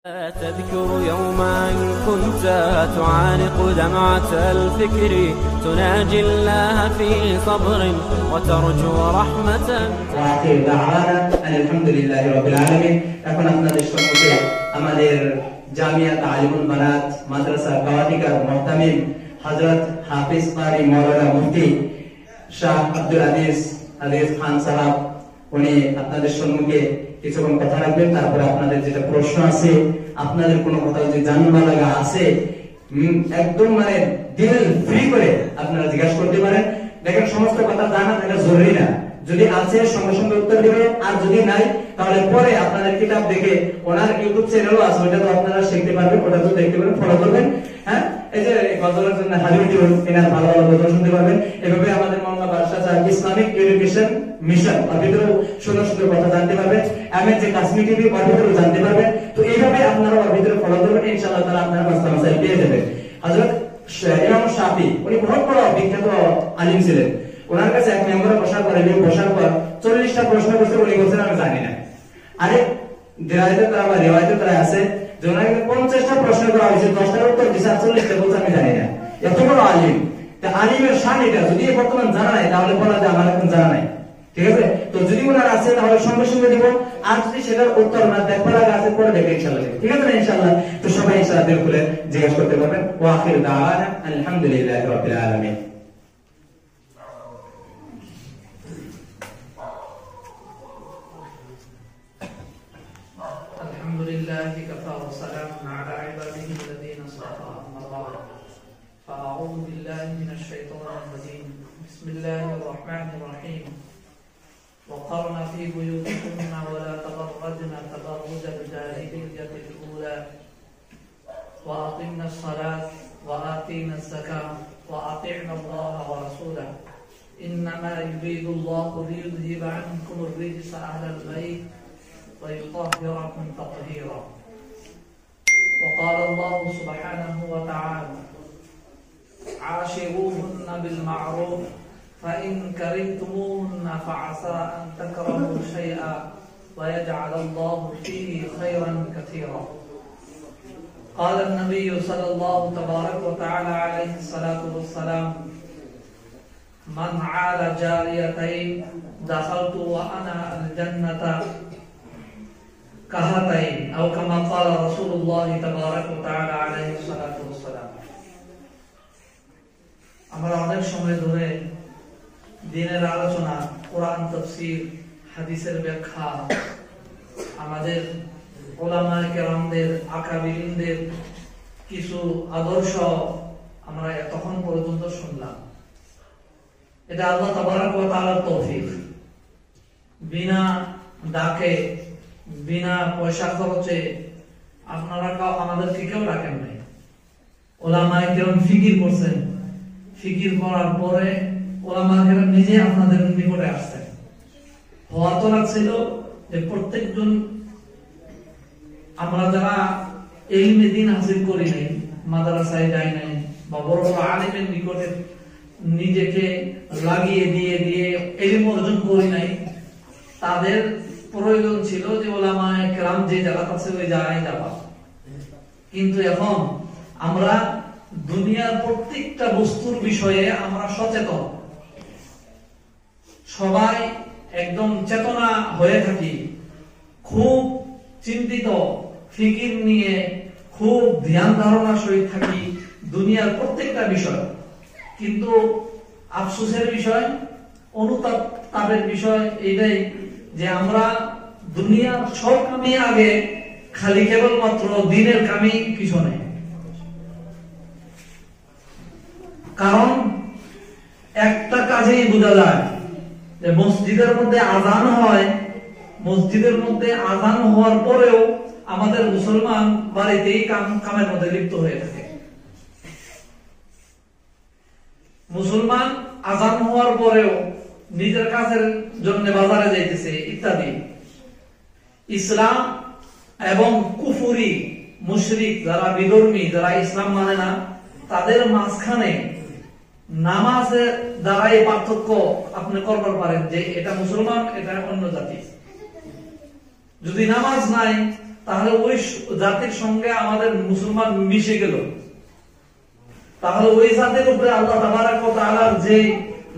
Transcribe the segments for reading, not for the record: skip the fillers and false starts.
تذكر يوما كنت تعانق دمعة الفكر تناجي الله في صبر وترجو رحمة وآخر دعوانا أن الحمد لله رب العالمين এখন আপনাদের সম্মুখে আমাদের জামিয়া তালিমুল বানাত মাদ্রাসা গাওয়াটিকার মুহতামিম হযরত হাফিজ কারি মাওলানা মুফতি শাহ আব্দুল আজিজ খান সাহেব উনি আপনাদের সম্মুখে কিছুক্ষণ কথা রাখবেন। তারপরে আপনাদের যেটা প্রশ্ন আছে, আপনাদের কোনো কথা যদি জানবা লাগা আছে, একদম মানে দিল ফ্রি করে আপনারা জিজ্ঞাসা করতে পারেন। দেখেন, সমস্ত কথা জানা থাকা জরুরি না, যদি আছে সঙ্গে সঙ্গে উত্তর দিবেন, আর যদি নাই তাহলে পরে আপনাদের কিতাব দেখে ওনার ইউটিউব চ্যানেলও আছে, ওটা তো আপনারা শিখতে পারবেন, ওটা তো দেখতে পারবেন, ফলো করবেন। হ্যাঁ, এই যে গজলের জন্য হাজির টিউন এনার ভালো ভালো গজল শুনতে পারবেন। এভাবে আমাদের মোহাম্মদ বাদশাহ সাহেব ইসলামিক এডুকেশন মিশন আর ভিতরেও সুন্দর সুন্দর কথা জানতে পারবেন। আমি যে কাশ্মীর টিভি ওর ভিতরেও জানতে পারবেন। তো এইভাবে আপনারা ওর ভিতরে ফলো করবেন, ইনশাআল্লাহ তাআলা আপনারা মাসলা মাসাইল পেয়ে যাবেন। হযরত ইমাম শাফি উনি বহুত বড় বিখ্যাত আলিম ছিলেন। ওনার কাছে এক মেম্বারে বসার পর 40টা প্রশ্ন করতে উনি বলছেন আমি জানি না। আরে রিওয়ায়েতে তারা আছে যে ওনাকে 50টা প্রশ্ন করা হয়েছে, 10টার উত্তর দিয়েছে, 40টা বলছে আমি জানি না। এত বড় আলিম, তা আলিমের শান এটা। যদি বর্তমান জানা নাই তাহলে বলা যায় আমার এখন জানা নাই, ঠিক আছে? তো যদি ওনার আছে তাহলে সঙ্গে সঙ্গে দিব, আর যদি সেটার উত্তর না দেখবার আগে আছে পরে দেখে ইনশাআল্লাহ, ঠিক আছে না? ইনশাআল্লাহ। তো সবাই ইনশাআল্লাহ দিল খুলে জিজ্ঞাসা করতে পারবেন। ওয়া আখিরু দাওয়ানা আলহামদুলিল্লাহি রাব্বিল আলামিন। لله كفى وسلام على عباده الذين اصطفى. أما بعد فأعوذ بالله من الشيطان الرجيم. بسم الله الرحمن الرحيم. وقرن في بيوتكن ولا تبرجن تبرج الجاهلية الأولى وأقمنا الصلاة وآتينا الزكاة وأطعنا الله ورسوله إنما يريد الله ليذهب عنكم الرجس أهل البيت ويطهركم تطهيرا. وقال الله سبحانه وتعالى عاشروهن بالمعروف فإن كرهتموهن فعسى أن تكرهوا شيئا ويجعل الله فيه خيرا كثيرا. قال النبي صلى الله تبارك وتعالى عليه الصلاة والسلام من عال جاريتين دخلت وأنا الجنة কাহাতাইন আও কামা ক্বালা রাসূলুল্লাহ তাবারাকা ওয়া তাআলা আলাইহি সাল্লাতু ওয়াস সালাম। আমরা অনেক সময় ধরে দ্বীনের আলোচনা, কোরআন তাফসীর, হাদিসের ব্যাখ্যা, আমাদের উলামায়ে কেরামদের, আকাবিরিনদের কিছু আদর্শ আমরা তখন পর্যন্ত শুনলাম। এটা আল্লাহ তাবারাকা ওয়া তাআলার তৌফিক। বিনা ডাকে, বিনা পয়সা খরচে আপনারা আমাদেরকে কেউ রাখেন নাই। ওলামায়ে কেরাম ফিকির করছেন, ফিকির করার পরে ওলামায়ে কেরাম নিজে আপনাদের নিকটে আসছেন। হওয়া তো লাগছিল যে প্রত্যেকজন আমরা যারা ইলমে দ্বীন হাসিল করি নাই, মাদ্রাসায় যাই নাই, বা বড় বড় আলিমের নিকটে নিজেকে লাগিয়ে দিয়ে ইলম অর্জন করি নাই, তাদের প্রয়োজন ছিল যে ওলামায়ে কেরাম যে জায়গা আছে ওই জায়গায় যাওয়া। কিন্তু এখন আমরা দুনিয়ার প্রত্যেকটা বস্তুর বিষয়ে আমরা সচেতন, সবাই একদম চেতনা হয়ে থাকি, খুব চিন্তিত, ফিকির নিয়ে খুব ধ্যান ধারণা সহিত থাকি দুনিয়ার প্রত্যেকটা বিষয়। কিন্তু আফসোসের বিষয়, অনুতাপের বিষয় এইটাই যে আমরা দুনিয়ার সব কামে আগে খালি কেবলমাত্র দ্বীনের কামে পিছনে। কারণ একটা কাজেই বোঝা যায় যে মসজিদের মধ্যে আযান হয়, মসজিদের মধ্যে আযান হওয়ার পরেও আমাদের মুসলমান বাড়িতেই কামের মধ্যে লিপ্ত হয়ে থাকে। মুসলমান আযান হওয়ার পরেও নিজের কাজের জন্য বাজারে যাইতেছে ইত্যাদি। ইসলাম এবং কুফরি মুশরিক যারা বিধর্মী, যারা ইসলাম মানে না, তাদের মাঝখানে নামাজের দ্বারাই পার্থক্য আপনি করতে পারেন যে এটা মুসলমান, এটা অন্য জাতি। যদি নামাজ নাই তাহলে ওই জাতির সঙ্গে আমাদের মুসলমান মিশে গেল, তাহলে ওই জাতির উপরে আল্লাহ তাবারাক ওয়া তাআলার যে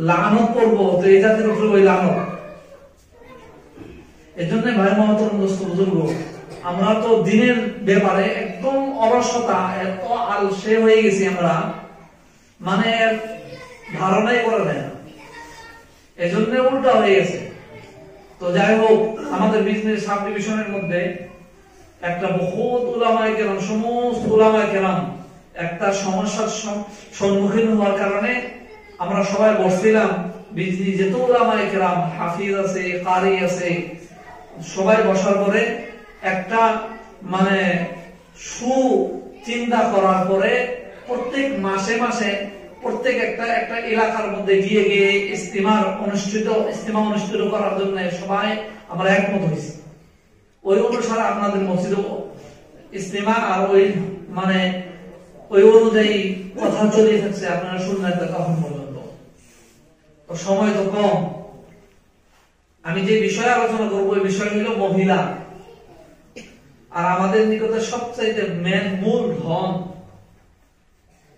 লানত পড়বো, তো এই জাতির উপরে ওই লানত। এজন্য ভাই মহতরম দোস্ত বুজুর্গ, আমরা তো দিনের ব্যাপারে একদম অলসতা, এত আলসে হয়ে গেছি আমরা, মানে ধারণাই করা যায় না, এজন্য উল্টা হয়ে গেছে। তো যাই হোক, আমাদের বিজনেস সাব ডিভিশনের মধ্যে একটা বহুত উলামায়ে কেরাম, সমস্ত উলামায়ে কেরাম একটা সমস্যার সম্মুখীন হওয়ার কারণে আমরা সবাই বসছিলাম। বিজনেস যেত উলামায়ে কেরাম, হাফিজ আছে, কারি আছে, সবাই বসার পরে একটা মানে চিন্তা করার পরে প্রত্যেক মাসে মাসে প্রত্যেক একটা একটা এলাকার মধ্যে গিয়ে গিয়ে ইস্তিমা অনুষ্ঠিত করার জন্য সবাই আমরা একমত হয়েছি। ওই অনুসারে আপনাদের মসজিদে ইস্তিমা আর ওই মানে ওই অনুযায়ী কথা চলে থাকছে, আপনারা শুনলেন তখন পর্যন্ত। তো সময় তো কম, আমি যে বিষয়ে আলোচনা করবো ওই বিষয় হলো মহিলা। আর আমাদের নিকটে সবচাইতে মূল ধন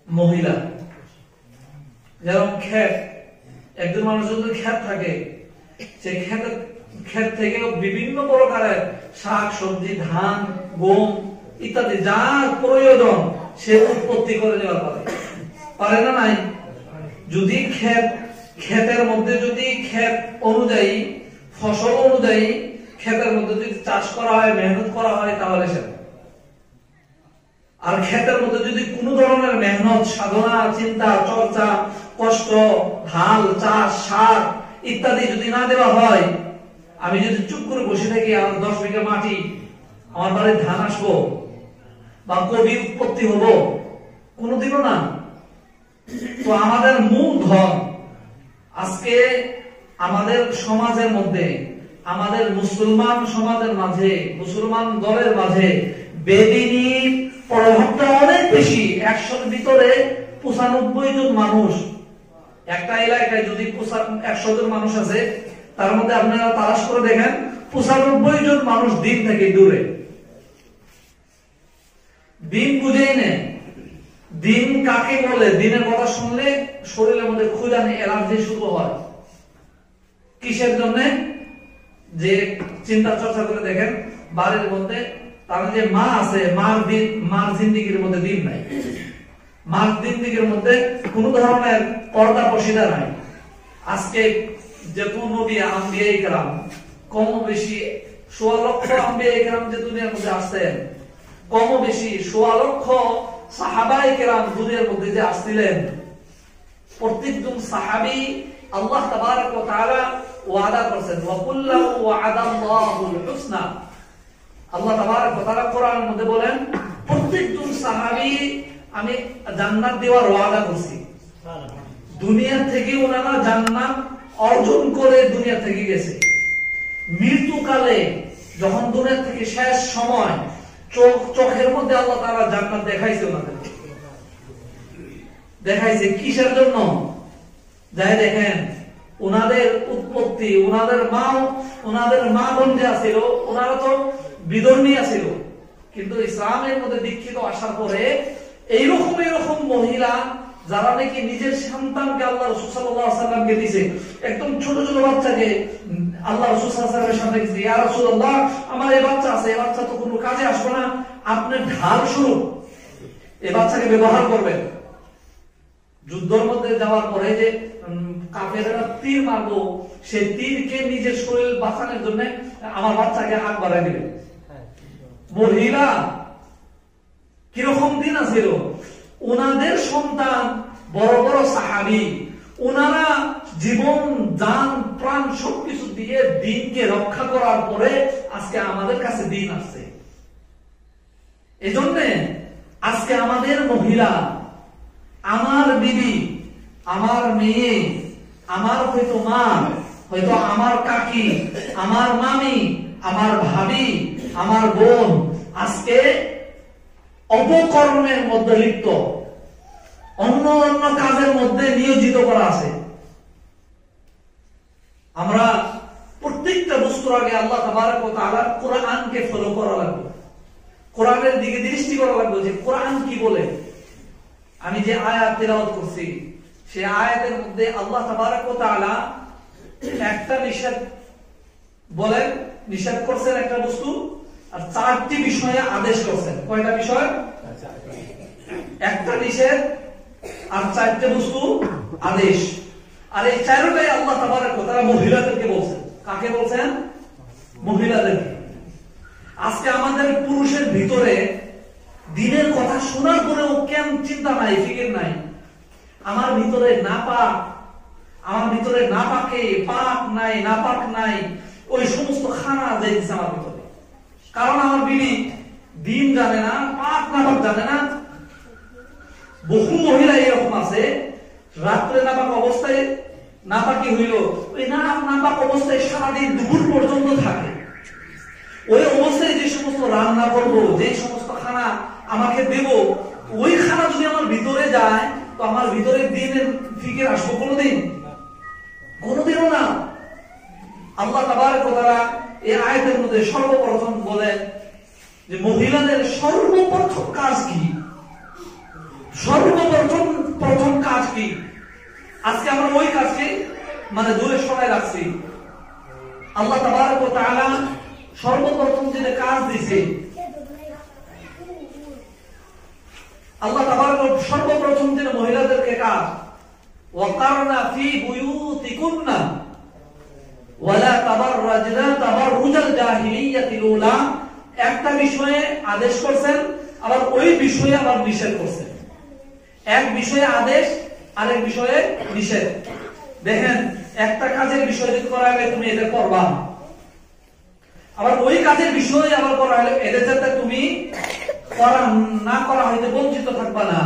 মহিলা। যেমন ক্ষেত, একজন মানুষ যদি ক্ষেত থাকে, সেই ক্ষেত থেকে বিভিন্ন প্রকারের শাক সবজি, ধান, গম ইত্যাদি যার প্রয়োজন সে উৎপত্তি করে দেওয়া পারে না নাই? যদি ক্ষেতের মধ্যে যদি ক্ষেত অনুযায়ী, ফসল অনুযায়ী ক্ষেতের মধ্যে যদি চাষ করা হয়, মেহনত করা হয়, তাহলে সে। আর ক্ষেতের মধ্যে যদি কোন ধরনের মেহনত, সাধনা, চিন্তা, চর্চা, কষ্ট, হাল, চাষ, সার ইত্যাদি যদি না দেওয়া হয়, আমি যদি চুপ করে বসে থাকি, আমার 10 বিঘা মাটি, আমার বাড়ির ধান আসবো বা কবি উৎপত্তি হবো? কোনদিনও না। তো আমাদের মূল ধন আজকে আমাদের সমাজের মধ্যে, আমাদের মুসলমান সমাজের মাঝে, মুসলমান দলের মাঝে বেদিনী প্রভাবটা অনেক বেশি। 100-র ভিতরে 95 জন মানুষ, একটা এলাকায় যদি 100 জন মানুষ আছে, তার মধ্যে আপনারা তালাশ করে দেখেন 95 জন মানুষ দিন থেকে দূরে, দিন বুঝেই নেই। দিন কাকে বলে? দিনের কথা শুনলে শরীরের মধ্যে খুঁজানি, অ্যালার্জি শুরু হয়। কিসের জন্য? যে চিন্তা চর্চা করে দেখেন, বাড়ির মধ্যে তার যে মা আছে, মার জিন্দিগির মধ্যে দিন নাই, মার জিন্দিগির মধ্যে কোন ধরনের পর্দা পশিদা নাই। আজকে যত নবী আম্বিয়া ইকরাম, কম বেশি 1.5 লক্ষ আম্বিয়া ইকরাম যে দুনিয়ার মধ্যে আসছেন, কম বেশি 1.5 লক্ষ সাহাবায়ে কেরাম দুনিয়ার মধ্যে যে আসছিলেন, প্রত্যেকজন সাহাবী আল্লাহ তাবারক ওয়া তাআলা ওয়াদা করেছেন, ওয়া কুল্লু ওয়া'আদাল্লাহুল হুসনা। আল্লাহ তাবারক ওয়া তাআলা কোরআনের মধ্যে বলেন, প্রত্যেকজন সাহাবী আমি জান্নাত দেওয়ার ওয়াদা করছি। দুনিয়া থেকে ওনারা জান্নাত অর্জন করে দুনিয়া থেকে গেছে। মৃত্যুকালে যখন দুনিয়া থেকে শেষ সময়, চোখের মধ্যে আল্লাহ তাআলা জান্নাত দেখাইছে ওনাদেরকে। দেখাইছে কিসের জন্য? যাই দেখেন, ওনাদের উৎপত্তি, ওনাদের মা বোন যে আছিল, ওনারা তো বিধর্মী আছিল, কিন্তু ইসলামের মধ্যে দীক্ষিত আসার পরে এইরকম মহিলা যারা নাকি নিজের সন্তানকে আল্লাহ রাসূল সাল্লাল্লাহু আলাইহি ওয়াসাল্লামকে দিয়েছে, একদম ছোট ছোট বাচ্চাকে আল্লাহ রাসূল সাল্লাল্লাহু আলাইহি ওয়াসাল্লামের সামনে দিয়েছে, ইয়া রাসূলুল্লাহ, আমার এই বাচ্চা আছে, এই বাচ্চা তো কোনো কাজে আসবে না, আপনি ঢাল স্বরূপ এই বাচ্চাকে ব্যবহার করবেন। যুদ্ধের মধ্যে যাওয়ার পরে যে কাফেররা তীর মারবো, সেই তীরকে নিজের শরীর বাঁচানোর জন্য আমার বাচ্চাকে হাত বাড়াই দিবে। মহিলা কিরকম দিন আছিল, ওনাদের সন্তান বড় বড় সাহাবী, ওনারা জীবন, জান, প্রাণ সবকিছু দিয়ে দিনকে রক্ষা করার পরে আজকে আমাদের কাছে দিন আসছে। এজন্য আজকে আমাদের মহিলা, আমার বিবি, আমার মেয়ে, আমার হয়তো মা, হয়তো আমার কাকি, আমার মামি, আমার ভাবি, আমার বোন আজকে অপকর্মের মধ্যে লিপ্ত, অন্য অন্য কাজের মধ্যে নিয়োজিত করা আছে। আমরা প্রত্যেকটা বস্তুর আগে আল্লাহ তাবারক ওয়া তাআলা কোরআনকে ফলো করা লাগবে। কোরআনের দিকে দৃষ্টি করা লাগবে যে কোরআন কি বলে। আমি যে আয়াত তেলাওয়াত করছি সেই আয়াতের মধ্যে আল্লাহ তাবারক ওয়া তাআলা একটা নিষেধ বলেন, নিষেধ করছেন একটা বস্তু, আর 4টি বিষয়ে আদেশ করছেন। কয়টা বিষয়? একটা নিষেধ আর 4টে বস্তু আদেশ। আর এই 4টাই আল্লাহ তাবারক ওয়া তাআলা মহিলাদেরকে বলছেন। কাকে বলছেন? মহিলাদেরকে। আজকে আমাদের পুরুষের ভিতরে দিনের কথা শোনার পরেও কেন চিন্তা নাই, ফিকির নাই। আমার ভিতরে নাপাক, আমার ভিতরে নাপাকে পাক নাই, নাপাক নাই, ওই সমস্ত খানা যাইতেছে আমার ভিতরে। কারণ আমার বিবি দিন জানে না, পাক নাপাক জানে না। বহু মহিলা এরকম আছে, রাত্রে নাপাক অবস্থায় নাপাকি হইল, ওই নাপাক অবস্থায় সারাদিন দুপুর পর্যন্ত থাকে। ওই অবস্থায় যে সমস্ত রান্না করবো, যে সমস্ত খানা আমাকে দেব, ওই খানা যদি আমার ভিতরে যায় তো আমার ভিতরে দিনের ফিকির আসবো কোনোদিন? কোনোদিনও না। আল্লাহ তাবারক ওয়া তাআলা এই আয়াতের মধ্যে সর্বপ্রথম বলেন যে মহিলাদের সর্বপ্রথম কাজ কি, সর্বপ্রথম কাজ কি। আজকে আমরা ওই কাজকে দূরে সরাই রাখছি। আল্লাহ তাবারক ওয়া তাআলা সর্বপ্রথম যে কাজ দিয়েছে, আল্লাহ তাবারক সর্বপ্রথম যে মহিলাদেরকে কাজ, ওয়াকারনা ফি বুয়ুতিকুন্না ওয়ালা তাবাররাজনা তাবাররুজাল জাহিলিয়াতিল উলা, একটা বিষয়ে আদেশ করছেন, আবার ওই বিষয়ে আবার নিষেধ করছেন। এক বিষয়ে আদেশ, আরেক বিষয়ে নিষেধ। দেখেন, একটা কাজের বিষয় যদি করা হলে তুমি এটা করবা, আবার ওই কাজের বিষয় আবার করা হলে এদের যাতে তুমি করা না করা হইতে বঞ্চিত থাকবা না।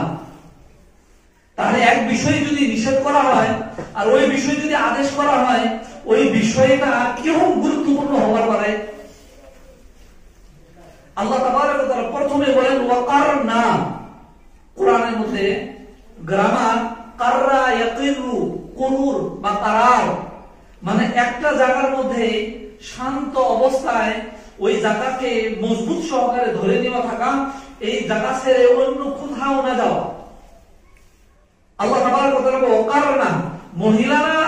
তাহলে এক বিষয় যদি নিষেধ করা হয় আর ওই বিষয় যদি আদেশ করা হয়, ওই বিষয়টা কিরকম গুরুত্বপূর্ণ হবার পারে। আল্লাহ তাবারক ওয়া তাআলা প্রথমে বলেন ওয়াকারনা। কোরআনের মধ্যে গ্রামার কাররা ইয়াকিরু, কুরুর বা কারার, মানে একটা জায়গার মধ্যে শান্ত অবস্থায় ওই জায়গাকে মজবুত সহকারে ধরে নেওয়া থাকা, এই জায়গা ছেড়ে অন্য কোথাও না যাওয়া। আল্লাহ তাবারক ওয়া তাআলা ওয়াকারনা, মহিলারা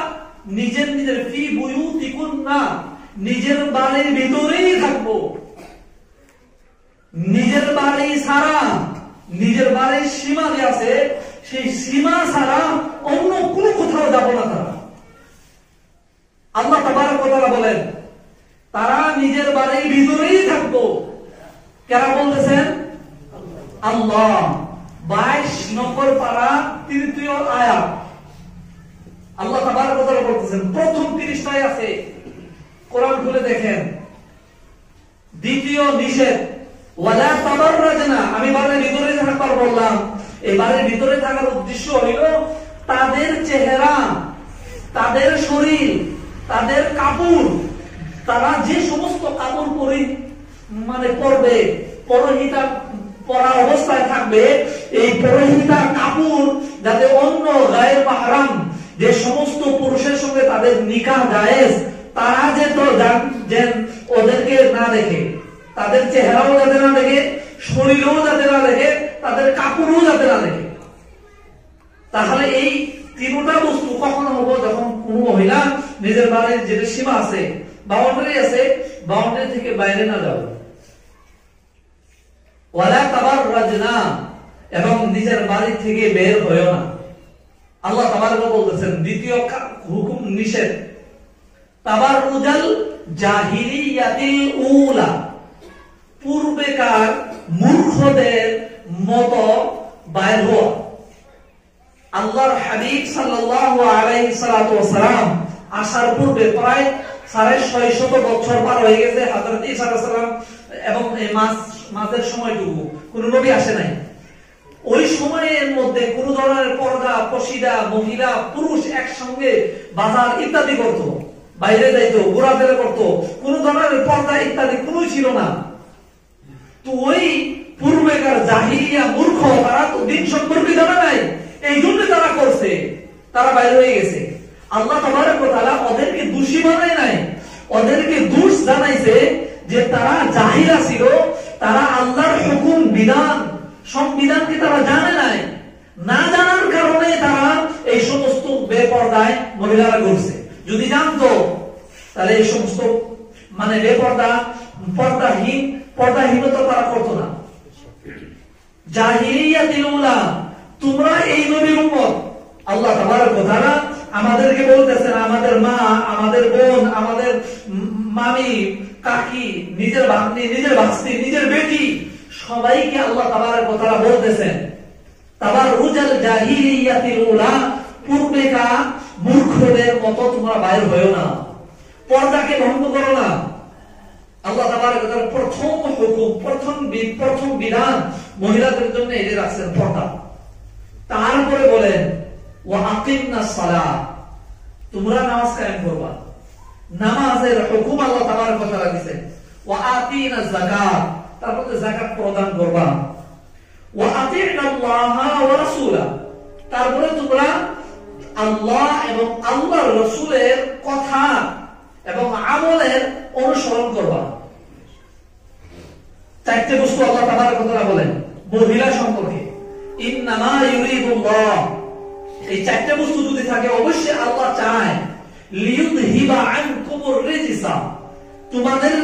নিজের ফি বুয়ুতিকুন্না, নিজের বাড়ির ভিতরেই থাকবো। নিজের বাড়ি ছাড়া, নিজের বাড়ির সীমা যে আছে সেই সীমা ছাড়া অন্য কোনো কোথাও যাব না তারা। আল্লাহ তাবারক ওয়া তাআলা বলেন তারা নিজের বাড়ির ভিতরেই থাকবো। কারা বলতেছেন? আল্লাহ। 22 নম্বর পারা তৃতীয় আয়াত আল্লাহ তাবারক ওয়া তাআলা বলতেছেন, প্রথম 30টায় আছে, কোরআন খুলে দেখেন। দ্বিতীয় নিষেধ, ওয়ালা তাবাররাজনা। আমি বাড়ির ভিতরে থাকবার বললাম, এই বাড়ির ভিতরে থাকার উদ্দেশ্য হইল তাদের চেহারা, তাদের শরীর, তাদের কাপড়, তারা যে সমস্ত কাপড় পরবে, পরহিতা পরা অবস্থায় থাকবে, এই পরহিতা কাপড় যাতে অন্য গায়ের মাহরাম যে সমস্ত পুরুষের সঙ্গে তাদের নিকাহ জায়েজ, তারা যে ওদেরকে না দেখে, তাদের চেহারাও যাতে না দেখে, শরীরও যাতে না দেখে, তাদের কাপড়ও যাতে না দেখে। তাহলে এই তিনটা বস্তু কখন হবো? যখন কোন মহিলা নিজের বাড়ির যেটা সীমা আছে, বাউন্ডারি আছে, বাউন্ডারি থেকে বাইরে না যাবে। ওয়ালা তাবাররাজনা, এবং নিজের বাড়ি থেকে বের হয়ও না। আল্লাহ তাবারক বলতেছেন দ্বিতীয় হুকুম নিষেধ, তাবাররুজাল জাহিলিয়াতিল উলা, পূর্বেকার মূর্খদের মতো বাইর হওয়া। আল্লাহর হাবিব সাল্লাল্লাহু আলাইহি ওয়াসাল্লাম আসার পূর্বে প্রায় 650 বছর পার হয়ে গেছে। হযরত ঈসা আলাইহিস সালাম এবং এই মাঝের সময়টুকু কোন নবী আসে নাই। ওই সময়ের মধ্যে কোন ধরনের পর্দা, পশিদা, মহিলা পুরুষ একসঙ্গে বাজার ইত্যাদি করত, বাইরে যাইত, ঘোরাফেরা করত, কোন ধরনের পর্দা ইত্যাদি কোন ছিল না। তো ওই পূর্বেকার জাহিলিয়া মূর্খ, তারা তো দিন সম্পর্কে জানা নাই, এই জন্য তারা করছে, তারা বাইরে হয়ে গেছে। আল্লাহ তাবারক ওয়া তাআলা ওদেরকে দোষী বানায় নাই, ওদেরকে দোষ জানাইছে যে তারা জাহিলা ছিল, তারা আল্লাহর হুকুম বিধান সংবিধানকে তারা জানে নাই, না জানার কারণে তারা এই সমস্ত বেপরদায় মহিলারা করছে। যদি জানতো তাহলে এই সমস্ত মানে বেপরদা পর্দাহীনতা তারা করতো না। জাহিলিয়াতুল উলা, তোমরা এই নবীর উম্মত। আল্লাহ তাবারক ওয়া তাআলা আমাদেরকে বলতেছেন, আমাদের মা, আমাদের বোন, আমাদের মামি, কাকি, নিজের ভাগ্নি, নিজের ভাস্তি, নিজের বেটি, সবাইকে আল্লাহ তাবারক ওয়া তাআলা বলতেছেন তাবাররুজাল জাহিলিয়াতুল উলা, পূর্বেকার মূর্খদের মতো তোমরা বাইর হয়ো না, পর্দাকে ভঙ্গ করো না। আল্লাহ তাবারক ওয়া তাআলা প্রথম হুকুম, প্রথম বিধান মহিলাদের জন্য এনে রাখছেন পর্দা। তারপরে বলেন ওয়া আকিমনাস সালাহ, তোমরা নামাজ কায়েম করবা। নামাজের হুকুম আল্লাহ তাবারক ওয়া তাআলা দিয়েছেন। ওয়া আতিনাজ যাকাত, তারপরে যাকাত প্রদান করবা। ওয়া আতিনাল্লাহা ওয়া রাসূলা, তারপরে তোমরা আল্লাহ এবং আল্লাহর রাসূলের কথা এবং আমলের অনুসরণ করবা। চারটি বস্তু আল্লাহ তাবারক ওয়া তাআলা বলেন মহিলা সম্পর্কে। ইন্নামা ইউরিদুল্লাহ, এই চারটি বস্তু যদি থাকে অবশ্যই আল্লাহ চায় লিয়ুযহিবা আনকুমুর রিজসা, তোমাদের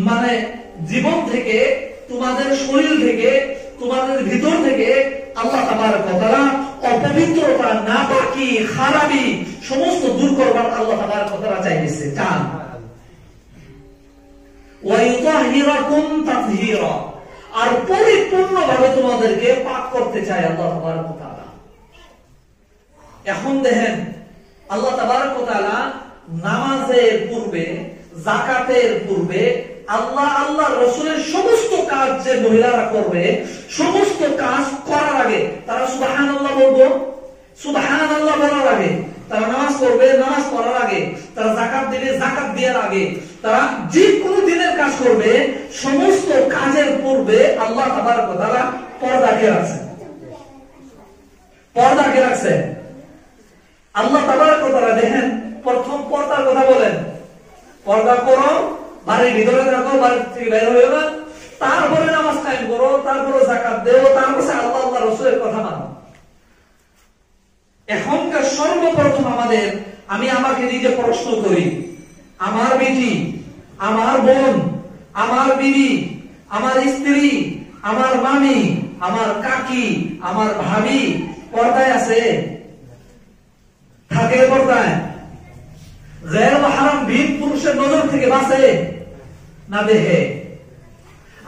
মানে জীবন থেকে, তোমাদের শরীর থেকে, তোমাদের ভিতর থেকে আল্লাহ তাবারক ওয়া তাআলা অপবিত্রতা, নাপাকি, খারাপি সমস্ত দূর করবার আল্লাহ তাবারক ওয়া তাআলা চাইছে, চান। ওয়া ইউতাহিরাকুম তাতহীরা, আর পরিপূর্ণভাবে তোমাদেরকে পাক করতে চায় আল্লাহ তাবারক ওয়া তাআলা। এখন দেখেন আল্লাহ তাবারক ওয়া তাআলা নামাজের পূর্বে, যাকাতের পূর্বে আল্লাহর রাসূলের সমস্ত কাজ যে মহিলারা করবে, সমস্ত কাজ করার আগে তারা সুবহানাল্লাহ বলবো, সুবহানাল্লাহ বলার আগে তারা নামাজ পড়বে, নামাজ পড়ার আগে তারা যাকাত দিবে, যাকাত দেওয়ার আগে তারা যে কোনো দিনের কাজ করবে, সমস্ত কাজের পূর্বে আল্লাহ তাবারক ওয়া তাআলা পর্দাকে রাখছেন, পর্দাকে রাখছেন। আল্লাহ তাবারক ওয়া তাআলা দেখেন প্রথম পর্দার কথা বলেন, পর্দা করো, বাড়ির ভিতরে থাকো, বাড়ি থেকে বের হইও না, তারপরে নামাজ কায়েম করো, তারপরে যাকাত দেও, তারপরে আল্লাহ আল্লাহর রাসূলের কথা মানো। এখনকার সর্বপ্রথম আমি আমাকে নিজে প্রশ্ন করি, আমার বেটি, আমার বোন, আমার বিবি, আমার স্ত্রী, আমার মামি, আমার কাকি, আমার ভাবি পর্দায় আছে? থাকে পর্দায়? গায়র মাহরাম ভিন পুরুষের নজর থেকে বাঁচে না দেখে?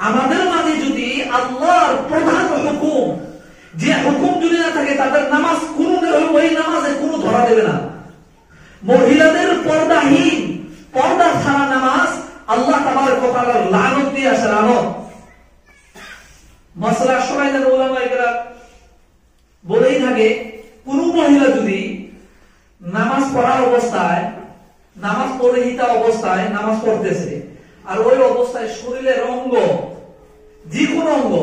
আমাদের মাঝে যদি আল্লাহর প্রধান হুকুম, যে হুকুম যদি না থাকে, তাদের নামাজ ওই নামাজে কোনো ধরা দেবে না। মহিলাদের পর্দাহীন, পর্দা ছাড়া নামাজ আল্লাহ তাবারক ওয়া তাআলার লানত দিয়ে আসে, লানত। মাসলা সবাই জানে, উলামায়ে কেরাম বলেই থাকে, কোন মহিলা যদি নামাজ পড়ার অবস্থায়, নামাজ পরিহিতা অবস্থায় নামাজ পড়তেছে, আর ওই অবস্থায় শরীরের অঙ্গ, যে কোনো অঙ্গ,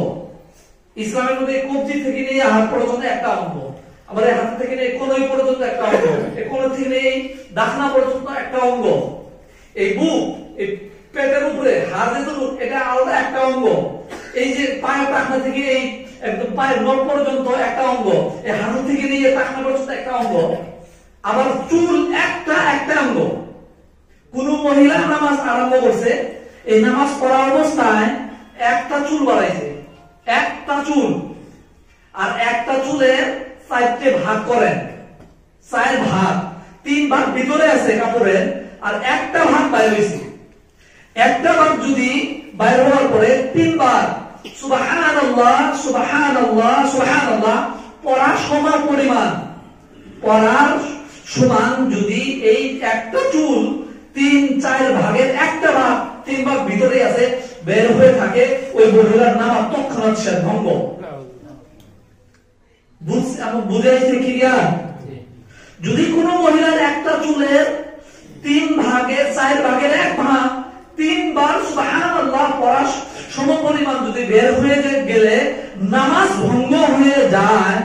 ইসলামের মধ্যে কবজি থেকে নিয়ে হাত পর্যন্ত একটা অঙ্গ, আবার হাত থেকে নিয়ে কোনই পর্যন্ত একটা অঙ্গ, কোন থেকে নিয়ে দাখনা পর্যন্ত একটা অঙ্গ, এই বুক, এই পেটের উপরে হাত যেটুকু, এটা আলাদা একটা অঙ্গ, এই যে পায়ের টাকনা থেকে এই একদম পায়ের নখ পর্যন্ত একটা অঙ্গ, এই হাত থেকে নিয়ে টাকনা পর্যন্ত একটা অঙ্গ, আবার চুল একটা একটা অঙ্গ। কোন মহিলা নামাজ আরম্ভ করছে, এই নামাজ পড়া অবস্থায় একটা চুল বাড়াইছে, একটা চুল, আর একটা চুলের 4টে ভাগ করেন, 4 ভাগ, 3 ভাগ ভিতরে আছে কাপড়ের, আর একটা ভাগ বাইরে হয়েছে। একটা ভাগ যদি বাইরে হওয়ার পরে 3 বার সুবহানাল্লাহ সুবহানাল্লাহ সুবহানাল্লাহ পড়ার সমান পরিমাণ, পড়ার সমান যদি এই একটা চুল 3-4 ভাগের একটা ভাগ, 3 ভাগ ভিতরে আছে, বের হয়ে থাকে, ওই মহিলার নামাজ তৎক্ষণাৎ শেষ, ভঙ্গ। বুঝাইছে ক্লিয়ার? যদি কোন মহিলার একটা চুলের 3 ভাগের 4 ভাগের 1 ভাগ 3 বার সুবহানাল্লাহ পড়ার সমপরিমাণ যদি বের হয়ে গেলে নামাজ ভঙ্গ হয়ে যায়,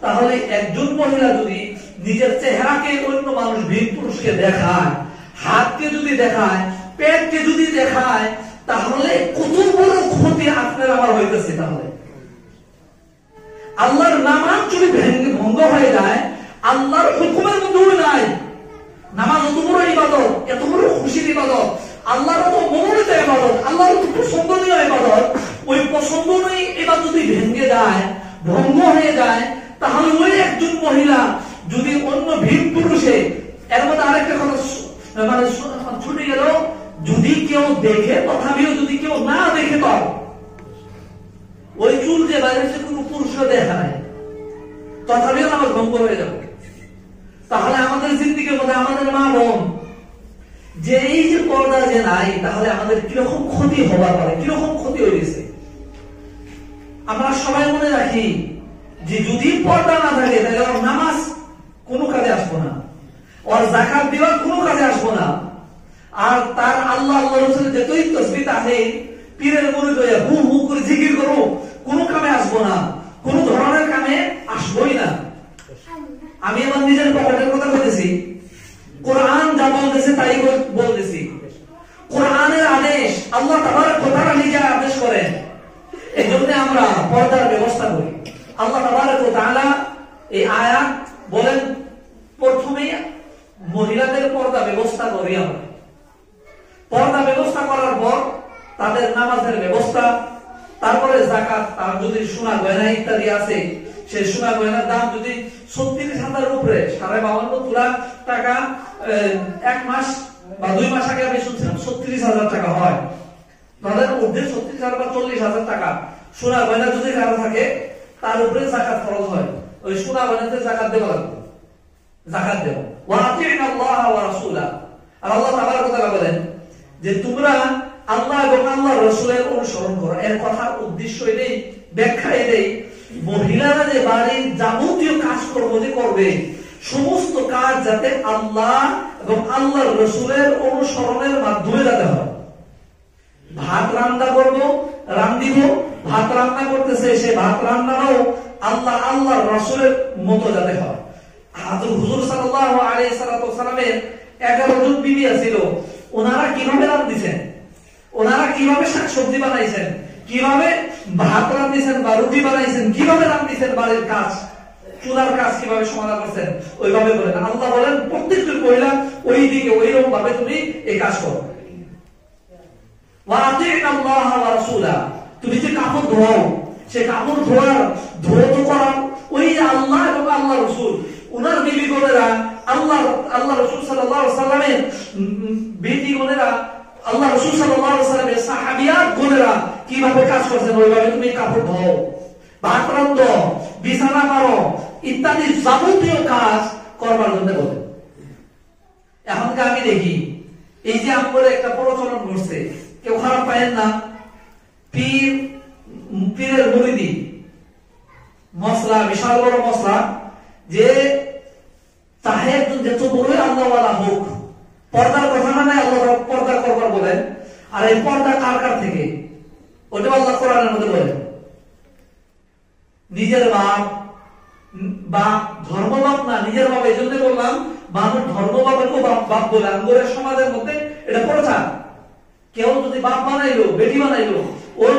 তাহলে একজন মহিলা যদি নিজের চেহারাকে অন্য মানুষ, ভিন পুরুষকে দেখায়, হাতকে যদি দেখায়, পেটকে যদি দেখায়, তাহলে কত বড় ক্ষতি আপনার আমার হইতেছে। তাহলে আল্লাহর নামাজ যদি ভঙ্গ হয়ে যায়, আল্লাহর হুকুমের মধ্যে নাই। নামাজ এত বড় ইবাদত, এত বড় খুশির ইবাদত, আল্লাহর তো মনোনীত ইবাদত, আল্লাহর তো পছন্দনীয় ইবাদত, ওই পছন্দনীয় ইবাদত যদি ভেঙে যায়, ভঙ্গ হয়ে যায়, তাহলে ওই একজন মহিলা যদি অন্য ভিন পুরুষে, এর মধ্যে আরেকটা কথা মানে ছুটে গেল, যদি কেউ দেখে, তথাপিও যদি কেউ না দেখে পাও, ওই চুল যে বাইরে কোনো পুরুষও দেখা নাই, তথাপিও নামাজ ভঙ্গ হয়ে যাবে। তাহলে আমাদের জিন্দিগির মধ্যে আমাদের মা বোন যে এই যে পর্দা যে নাই, তাহলে আমাদের কিরকম ক্ষতি হবার পারে, কিরকম ক্ষতি হয়েছে। আমরা সবাই মনে রাখি যে যদি পর্দা না থাকে তাহলে ওর নামাজ কোনো কাজে আসবো না, ওর যাকাত দেওয়ার কোনো কাজে আসবো না, আর তার আল্লাহ আল্লাহ রসুলের যতই তাসবিহ আছে, পীরের মুরিদ হইয়া হু হু করে জিকির করো, কোনো কামে আসবো না, কোন ধরনের কামে আসবোই না। আমি আমার নিজের পকেটের কথা বলতেছি, কোরআন যা বলতেছে তাই বলতেছি। কোরআনের আদেশ আল্লাহ তাবারক ওয়া তাআলা নিজে আদেশ করেন, এই জন্য আমরা পর্দার ব্যবস্থা করি। আল্লাহ তাবারক ওয়া তাআলা এই আয়াত বলেন, প্রথমে মহিলাদের পর্দা ব্যবস্থা করি আমরা। পর্দা ব্যবস্থা করার পর তাদের নামাজের ব্যবস্থা, তারপরে যাকাত, তার যদি সোনা গয়না ইত্যাদি আছে, সেই সোনা গয়নার দাম যদি 36,000 উপরে, 52 তোলা টাকা এক মাস বা 2 মাস আগে আমি শুনছিলাম 36,000 টাকা হয়, তাদের মধ্যে 36,000 বা 40,000 টাকা সোনা গয়না যদি কারো থাকে, তার উপরে যাকাত খরচ হয়। ওই সোনা গয়নাতে যাকাত দেওয়া লাগবে, যাকাত দেব। ওয়া আতিউল্লাহ ওয়া রাসূলা, আর আল্লাহ তাবারক ওয়া তাআলা বলেন যে তোমরা আল্লাহ এবং আল্লাহর রাসূলের অনুসরণ করো। এর কথার উদ্দেশ্য এটাই, ব্যাখ্যা এটাই, মহিলারা যে বাড়ির যাবতীয় কাজকর্ম যে করবে, সমস্ত কাজ যাতে আল্লাহ এবং আল্লাহর রাসূলের অনুসরণের মাধ্যমে যাতে হয়। ভাত রান্না করবো, রান্ধিব, ভাত রান্না করতেছে, সে ভাত রান্নাও আল্লাহ আল্লাহর রাসূলের মতো যাতে হয়। হযরত হুজুর সাল্লাল্লাহু আলাইহি সাল্লামের 11 জন বিবি ছিল, ওনারা কিভাবে রান্ধিছেন, ওনারা কিভাবে শাকসবজি বানাইছেন, কিভাবে ভাত রান্ধিছেন বা রুটি বানাইছেন, কিভাবে রান্ধিছেন, বাড়ির কাজ, চুলার কাজ কিভাবে সমাধান করছেন, ওইভাবে বলেন। আল্লাহ বলেন প্রত্যেকটি মহিলা ওই দিকে ওইরকম ভাবে তুমি এই কাজ করো। ওয়া আতিউল্লাহ ওয়া রাসূলা, তুমি যে কাপড় ধোও, সে কাপড় ধোয়া করা ওই আল্লাহ এবং আল্লাহ রাসূল, ওনার বিবি বোনেরা, আল্লাহ রাসূল সাল্লাল্লাহু আলাইহি ওয়াসাল্লামের বিবি বোনেরা, আল্লাহ রাসূল সাল্লাল্লাহু আলাইহি ওয়াসাল্লামের সাহাবিয়াত বোনেরা কিভাবে কাজ করছেন, ওইভাবে তুমি কাপড় ধোও, ভাত রান্ধো, বিছানা মারো, ইত্যাদি যাবতীয় কাজ করবার জন্য বলে। এখনকার আমি দেখি এই যে আমাদের একটা প্রচলন ঘটছে, কেউ খারাপ পায়েন না, পীরের মুরিদি মশলা, বিশাল বড় মশলা, যে চাহে একজন যত বড়ই আল্লাহওয়ালা হোক, পর্দার কথা না নাই, আল্লাহ পর্দা করবার বলেন। আর এই পর্দা কার কার থেকে, ওটা আল্লাহ কোরআনের মধ্যে বলেন, নিজের বাপ বা ধর্মবাপ না, নিজের বাপ। এই জন্য বললাম মানুষ ধর্মবাপকে বাপ বলে, আমাদের সমাজের মধ্যে এটা প্রচার। কেউ যদি বাপ বানাইলো, বেটি বানাইলো, ওর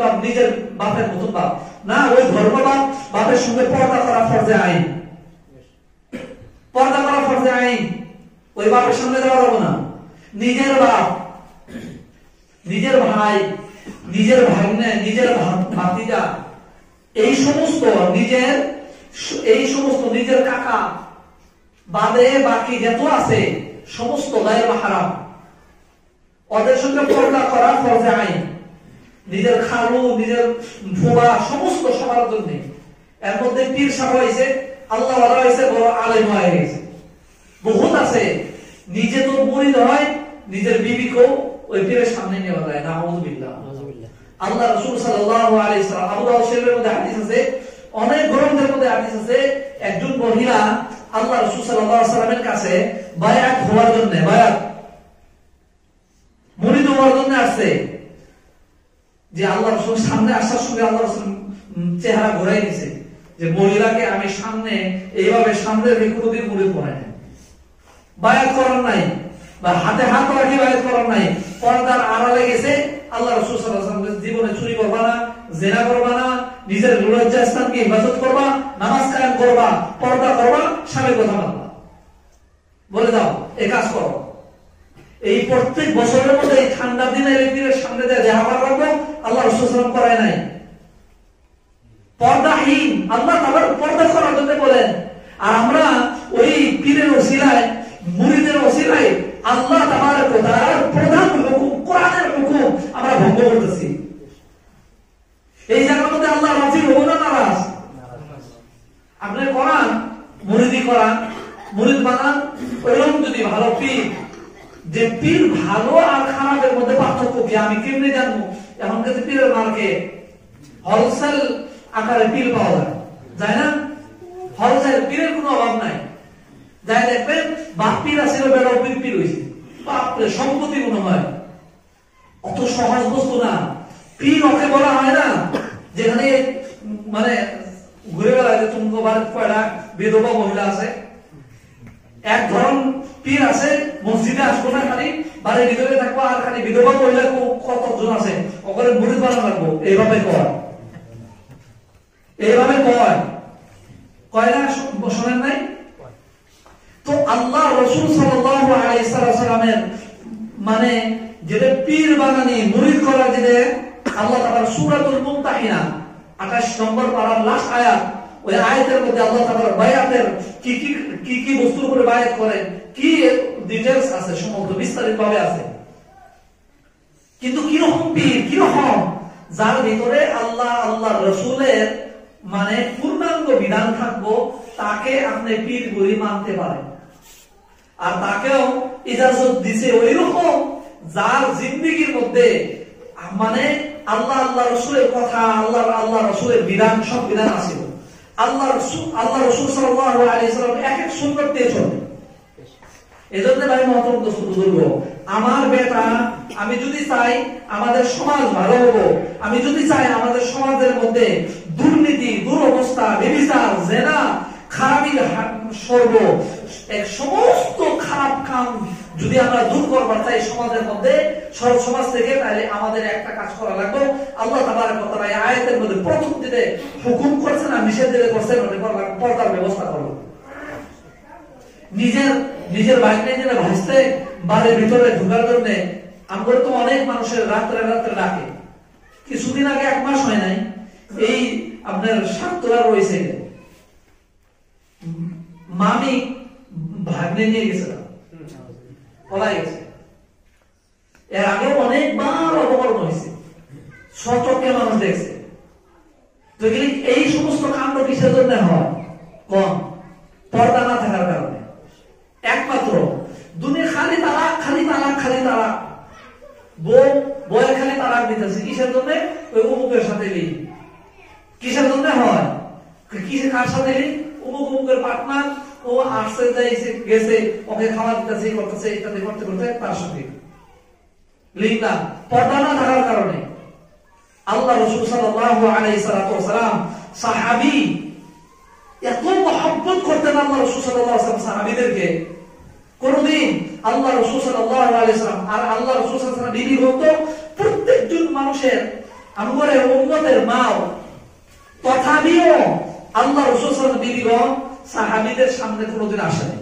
বাপ নিজের বাপের মতন বাপ না, ওই ধর্মবাপ বাপের সঙ্গে পর্দা করা ফরজে আইন, পর্দা করা ফরজে আইন, ওই বাপের সামনে যাওয়া যাবে না। নিজের বাপ, নিজের ভাই, নিজের ভাগ্নে, নিজের ভাতিজা, এই সমস্ত নিজের কাকা বাদে বাকি যত আছে সমস্ত গায়ে মাহরাম, ওদের সঙ্গে পর্দা করা ফরজে আইন। নিজের খালু, নিজের ফুবা, সমস্ত সবার জন্য। এর মধ্যে পীর সাহেব হয়েছে, আল্লাহ হয়েছে, বড় আলেম হয়ে গেছে, বহুত আছে। নিজে তো মুরিদ হয়, নিজের বিবিকেও ওই পীরের সামনে নেওয়া যায়, নাউযুবিল্লাহ। আল্লাহ রাসূল সাল্লাল্লাহু আলাইহি ওয়াসাল্লাম, আবু দাউদ শরীফের মধ্যে হাদিস আছে, অনেক গ্রন্থের মধ্যে হাদিস আছে, একজন মহিলা আল্লাহ রাসূল সাল্লাল্লাহু আলাইহি ওয়াসাল্লামের কাছে বায়াত হওয়ার জন্য, বায়াত মুরিদ হওয়ার জন্য আসছে, যে আল্লাহ রাসূল সামনে আসার সঙ্গে আল্লাহ রাসূল চেহারা ঘোরাই দিয়েছে, যে মহিলাকে আমি সামনে এইভাবে সামনে রেখে কোনোদিন মুরিদ বানাই নাই, বায়াত করার নাই। বা হাতে হাত রাখি বায়াত করার নাই, পর্দার আড়ালে গেছে। আল্লাহ রাসূল সাল্লাল্লাহু আলাইহি ওয়াসাল্লাম জীবনে চুরি করবা না, জিনা করবা না, নিজের লজ্জা স্থানকে হেফাজত করবা, নামাজ কায়েম করবা, পর্দা করবা, স্বামীর কথা মানবা, বলে দাও এই কাজ করো। এই প্রত্যেক বছরের মধ্যে এই ঠান্ডা দিনে ইলেকট্রিকের সামনে দিয়ে দেখা করা রাখবো, আল্লাহ রাসূল সাল্লাল্লাহু আলাইহি ওয়াসাল্লাম করায় নাই। পর্দাহীন আল্লাহ তাআলা পর্দা করার জন্য বলেন, আর আমরা ওই পীরের ওসিলায়, মুরিদের ওসিলায় আল্লাহ তাআলার প্রধান হুকুম, কোরআনের হুকুম আমরা ভঙ্গ করতেছি। এই জায়গার মধ্যে আল্লাহ রাজি হবো না নারাজ? আপনি কোরআন মুরিদি করান, মুরিদ বানান, ওইরকম যদি ভালো পীর, যে পীর ভালো আর খারাপের মধ্যে পার্থক্য কি আমি কেমনে জানবো? এখন কিন্তু পীরের মার্কে হোলসেল আকারে পীর পাওয়া যায় না? হোলসেল পীরের কোনো অভাব নাই। যাই দেখবেন বাপ পীর আসলে বেড়াও পীর পীর হয়েছে, বাপরে সম্পত্তি মনে হয়। অত সহজ বস্তু না। পীর ওকে বলা হয় না যেখানে মানে ঘুরে বেড়ায় যে তুমি বাড়ির কয়টা বিধবা মহিলা আছে, এক ধরন পীর আছে মসজিদে আসবো না, খালি বাড়ির ভিতরে থাকবো, আর খালি বিধবা মহিলা কতজন আছে ওখানে মুরিদ বানানো লাগবো, এইভাবে কয়, এইভাবে কয়, কয় না? শোনেন নাই তো? আল্লাহ রাসূল সাল্লাল্লাহু আলাইহি সাল্লামের মানে যেটা পীর বানানি মুরিদ করা, যেটা আল্লাহ তাআলা সূরাতুল মুমতাহিনা 28 নম্বর পারার লাস্ট আয়াত, ওই আয়াতের মধ্যে আল্লাহ তাআলা বায়াতের কি কি বস্তুর উপরে বায়াত করেন, কি ডিটেইলস আছে, সমগ্র বিস্তারিতভাবে আছে। কিন্তু কিরকম পীর, কিরকম? যার ভিতরে আল্লাহ আল্লাহর রাসূলের মানে পূর্ণাঙ্গ বিধান থাকবো, তাকে আপনি পীর বলে মানতে পারেন। আর তাকেও ইজাজত দিছে ওই রকম যার জিন্দেগীর মধ্যে মানে আল্লাহ আল্লাহ রাসূলের কথা, আল্লাহ রাসূলের বিধান, সব বিধান আছে। আল্লাহ রাসূল সাল্লাল্লাহু আলাইহি ওয়াসাল্লাম এক এক সুন্নাত দিয়ে চলে। এজন্য ভাই মহতরম দোস্ত বুজুর্গ, আমার বেটা, আমি যদি চাই আমাদের সমাজ ভালো হবো, আমি যদি চাই আমাদের সমাজের মধ্যে দুর্নীতি, দুরবস্থা, ব্যভিচার, জেনা, খারাপি সর্ব এক সমস্ত খারাপ কাম যদি আমরা দূর করবার চাই সমাজের মধ্যে, সমাজ থেকে, তাহলে আমাদের একটা কাজ করা লাগবে। আল্লাহ তাবারক ওয়া তাআলা এই আয়াতের মধ্যে প্রথম দিকে হুকুম করছেন আর নিষেধ দিতে করছেন, পর্দার ব্যবস্থা করো। নিজের বাইক নিয়ে যেটা ভাসতে বাড়ির ভিতরে ঢোকার জন্য আমরা তো অনেক মানুষের রাত্রে রাত্রে ডাকে। কিছুদিন আগে, 1 মাস হয় নাই, এই আপনার সাতরা রয়েছে, মামি ভাগ্নে নিয়ে গেছে, পলাই গেছে। এর আগেও অনেকবার অপকর্ম হয়েছে, সচক্ষে মানুষ দেখছে। তো এই সমস্ত কাণ্ড কিসের জন্য হয়? কম পর্দা না থাকার কারণে। একমাত্র দুনিয়া খালি তালাক, খালি তালাক, খালি তালাক, বউয়ের খালি তালাক দিতেছে। কিসের জন্য? ওই অমুকের সাথে লিঙ্ক। কিসের জন্য হয়? কার সাথে লিঙ্ক? অমুকের পার্টনার, ও আসছে যাইছে গেছে, ওকে খাওয়া দিতেছে, করতেছে, ইত্যাদি করতে করতে তার সাথে লিঙ্ক না। পর্দা না থাকার কারণে আল্লাহ রাসূল সাল্লাল্লাহু আলাইহি ওয়াসাল্লাম সাহাবী এত মহব্বত করতেন আল্লাহ রাসূল সাল্লাল্লাহু আলাইহি ওয়াসাল্লাম সাহাবীদেরকে। কোনদিন আল্লাহ রাসূল সাল্লাল্লাহু আলাইহি ওয়াসাল্লাম আর আল্লাহ রাসূল সাল্লাল্লাহু আলাইহি ওয়াসাল্লাম বিবি হতো প্রত্যেকজন মানুষের, আমাদের উম্মতের মাও, তথাপিও আল্লাহ রাসূল সাল্লাল্লাহু আলাইহি ওয়াসাল্লাম বিবিগণ সাহাবীদের সামনে কোনদিন আসে নাই,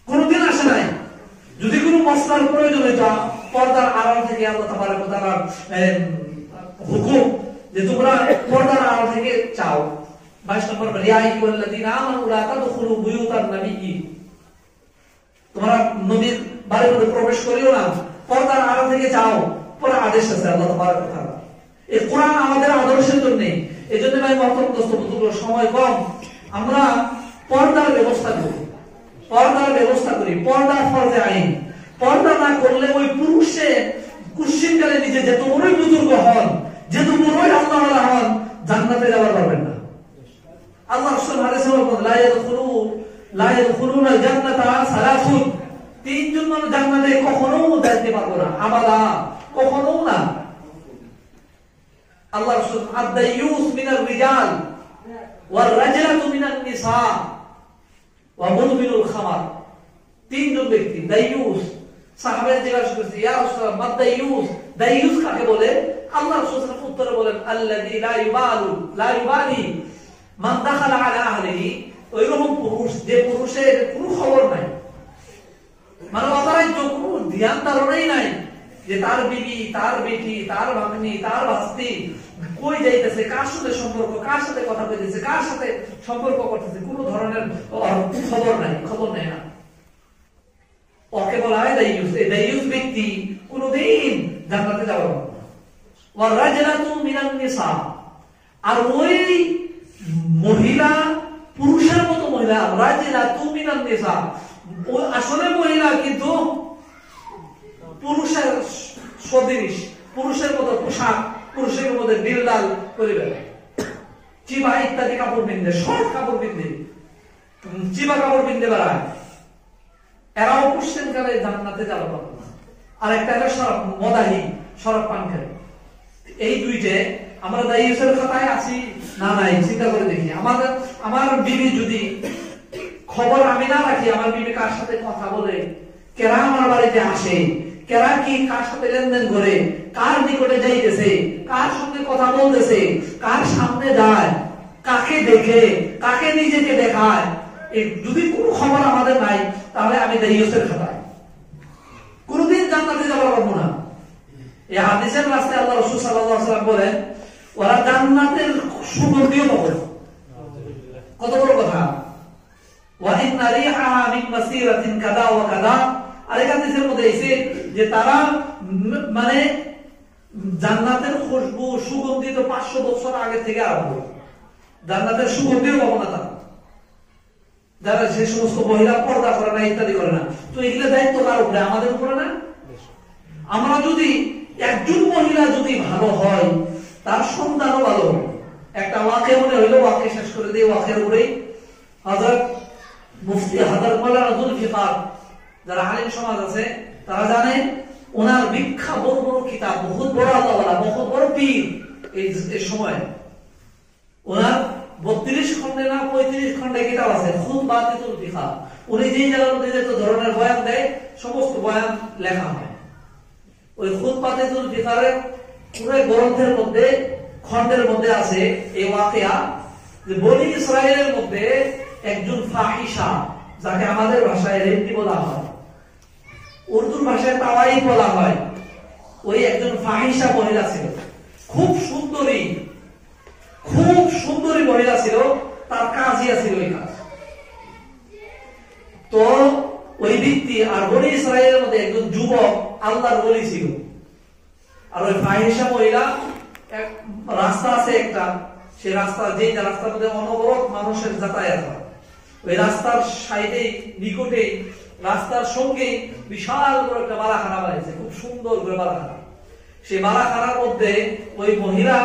কোনদিন আসে নাই। যদি কোনো মশলার প্রয়োজন হইতো, পর্দার আড়াল থেকে আল্লাহ তাবারক ওয়া তাআলার হুকুম যে তোমরা পর্দার আড়াল থেকে চাও। 22 নম্বর, ইয়া আইয়ুহাল্লাযীনা আমানু লা তাদখুলু বুয়ুতান নাবিয়্যি, তোমরা নবীর বাড়ির মধ্যে প্রবেশ করিও না, পর্দার আড়াল থেকে যাও। পরে আদেশ আছে আল্লাহ তাবারক ওয়া তাআলা। এই কোরআন আমাদের আদর্শের জন্য। এজন্য ভাই মহতরম দোস্ত বুজুর্গ, সময় কম, আমরা পর্দার ব্যবস্থা করি, পর্দার ব্যবস্থা করি। পর্দা ফরজে আইন। পর্দা না করলে ওই পুরুষে কুশ্চিনকালে নিজে যত বড়ই বুজুর্গ হন, যত বড়ই আল্লাহওয়ালা হন, জান্নাতে যাওয়ার পারবেন না। আল্লাহ রাসূল হাদিসে বলেন, লা ইয়াদখুলুনাল জান্নাতা সালাসুন, 3 জন মানুষ জান্নাতে কখনো যাইতে পারবে না, আবাদা, কখনো না। আল্লাহ রাসূল আদ-দায়ুস মিনার রিজাল ওয়ার রাজলাতু মিনান নিসা ওয়া মুদমিনুল খামার, 3 জন ব্যক্তি। দায়ুস সাহাবায়ে জিজ্ঞাসা করছে, ইয়া রাসূলুল্লাহ মা দাইয়ুস, দাইয়ুস কাকে বলে? আল্লাহ রাসূল উত্তরে বলেন, আল্লাযী লা ইউবালি মান দাখালা আলা আহলিহি, ওইরকম পুরুষ যে পুরুষের কোনো খবর নাই, মানে অপরাজ্য কোনো ধ্যান ধারণাই নাই যে তার বিবি, তার বেটি, তার ভাগ্নি, তার ভাস্তি কই যাইতেছে, কার সাথে সম্পর্ক, কার সাথে কথা কইতেছে, কার সাথে সম্পর্ক করতেছে, কোনো ধরনের খবর নেই না। ওকে বলা হয় দাইয়ুস। এই দাইয়ুস ব্যক্তি কোনদিন জান্নাতে যাবে না। ওয়া রাজলাতু মিনান নিসা, আর ওই মহিলা পুরুষের মতো মহিলা, রাজলাতু মিনান নিসা, ও আসলে মহিলা কিন্তু পুরুষের সদৃশ, পুরুষের মতো পোশাক, পুরুষের মধ্যে দিলদাল করিবে, চিবা ইত্যাদি কাপড় পিনবে, শর্ট কাপড় পিনবে, চিবা কাপড় পিনতে বেড়ায়, এরাও কোশ্চেন কালে জান্নাতে যাবে না। আর একটা হলো শরাব, মদাহি, শরাব পান করে। এই দুইটে আমরা দাইয়ুসের খাতায় আছি না নাই চিন্তা করে দেখি। আমার বিবি যদি খবর আমি না রাখি, আমার বিবি কার সাথে কথা বলে, কেরা আমার বাড়িতে আসে, কেরা কি কার সাথে লেনদেন করে, কার নিকটে যাইতেছে, কার সঙ্গে কথা বলতেছে, কার সামনে যায়, কাকে দেখে, কাকে নিজেকে দেখায়, এই যদি কোনো খবর আমাদের নাই, তাহলে আমি দাইয়ুসের খাতায়, কোনদিন জান্নাতে যাওয়ার পারবো না। এই হাদিসের রাস্তায় আল্লাহ রাসূল সাল্লাল্লাহু আলাইহি ওয়াসাল্লাম বলেন, ওরা জান্নাতের সুগন্ধিও পাবে। কত বড় কথা! ওয়া ইন্না রিহা মিন মাসিরাতিন কাদা ওয়া কাদা, আরেক হাদিসের মধ্যে এসে যে তারা মানে জান্নাতের খুশবু, সুগন্ধি তো 500 বছর আগে থেকে আরম্ভ, জান্নাতের সুগন্ধিও পাবো না তারা, যারা যে সমস্ত মহিলা পর্দা করে না, ইত্যাদি করে না। তো এগুলো দায়িত্ব কার উপরে? আমাদের উপরে না? আমরা যদি একজন মহিলা যদি ভালো হয়, তার সন্তানও ভালো হবে। একটা ওয়াকে মনে হইলো, ওয়াকে শেষ করে দিয়ে ওয়াকের উপরেই হযরত মুফতি হযরত মাওলানা জুলফিকার, যারা আলেম সমাজ আছে তারা জানে, ওনার বিখ্যাত বড় বড় কিতাব, বহুত বড় আল্লাহওয়ালা, বহুত বড় পীর। এই সময় ওনার 32 খন্ডে না 35 খন্ডে কিতাব আছে, খুতবাতুল ফিকা। উনি যে জায়গার মধ্যে যত ধরনের বয়ান দেয়, সমস্ত বয়ান লেখা হয়। ওই খুতবাতুল ফিকারের পুরো গ্রন্থের মধ্যে, খন্ডের মধ্যে আছে এই ওয়াকিয়া যে বনি ইসরায়েলের মধ্যে একজন ফাহিশা, যাকে আমাদের ভাষায় রেন্টি বলা হয়, উর্দুর ভাষায় তাওয়াই বলা হয়, ওই একজন ফাহিশা মহিলা ছিল, খুব সুন্দরী মহিলা ছিল, তার কাজিয়া ছিল এই কাজ। তো ওই ব্যক্তি আর বনি ইসরায়েলের মধ্যে একজন যুবক আল্লাহর ওলি ছিল। আর ওই ফাহিশা মহিলা, এক রাস্তা আছে একটা, সেই রাস্তা, যে রাস্তার মধ্যে অনবরত মানুষের যাতায়াত হয়, ওই রাস্তার সাইডে নিকটে, রাস্তার সঙ্গে বিশাল বড় একটা বালাখানা বানিয়েছে, খুব সুন্দর করে বালাখানা। সেই বালাখানার মধ্যে ওই মহিলা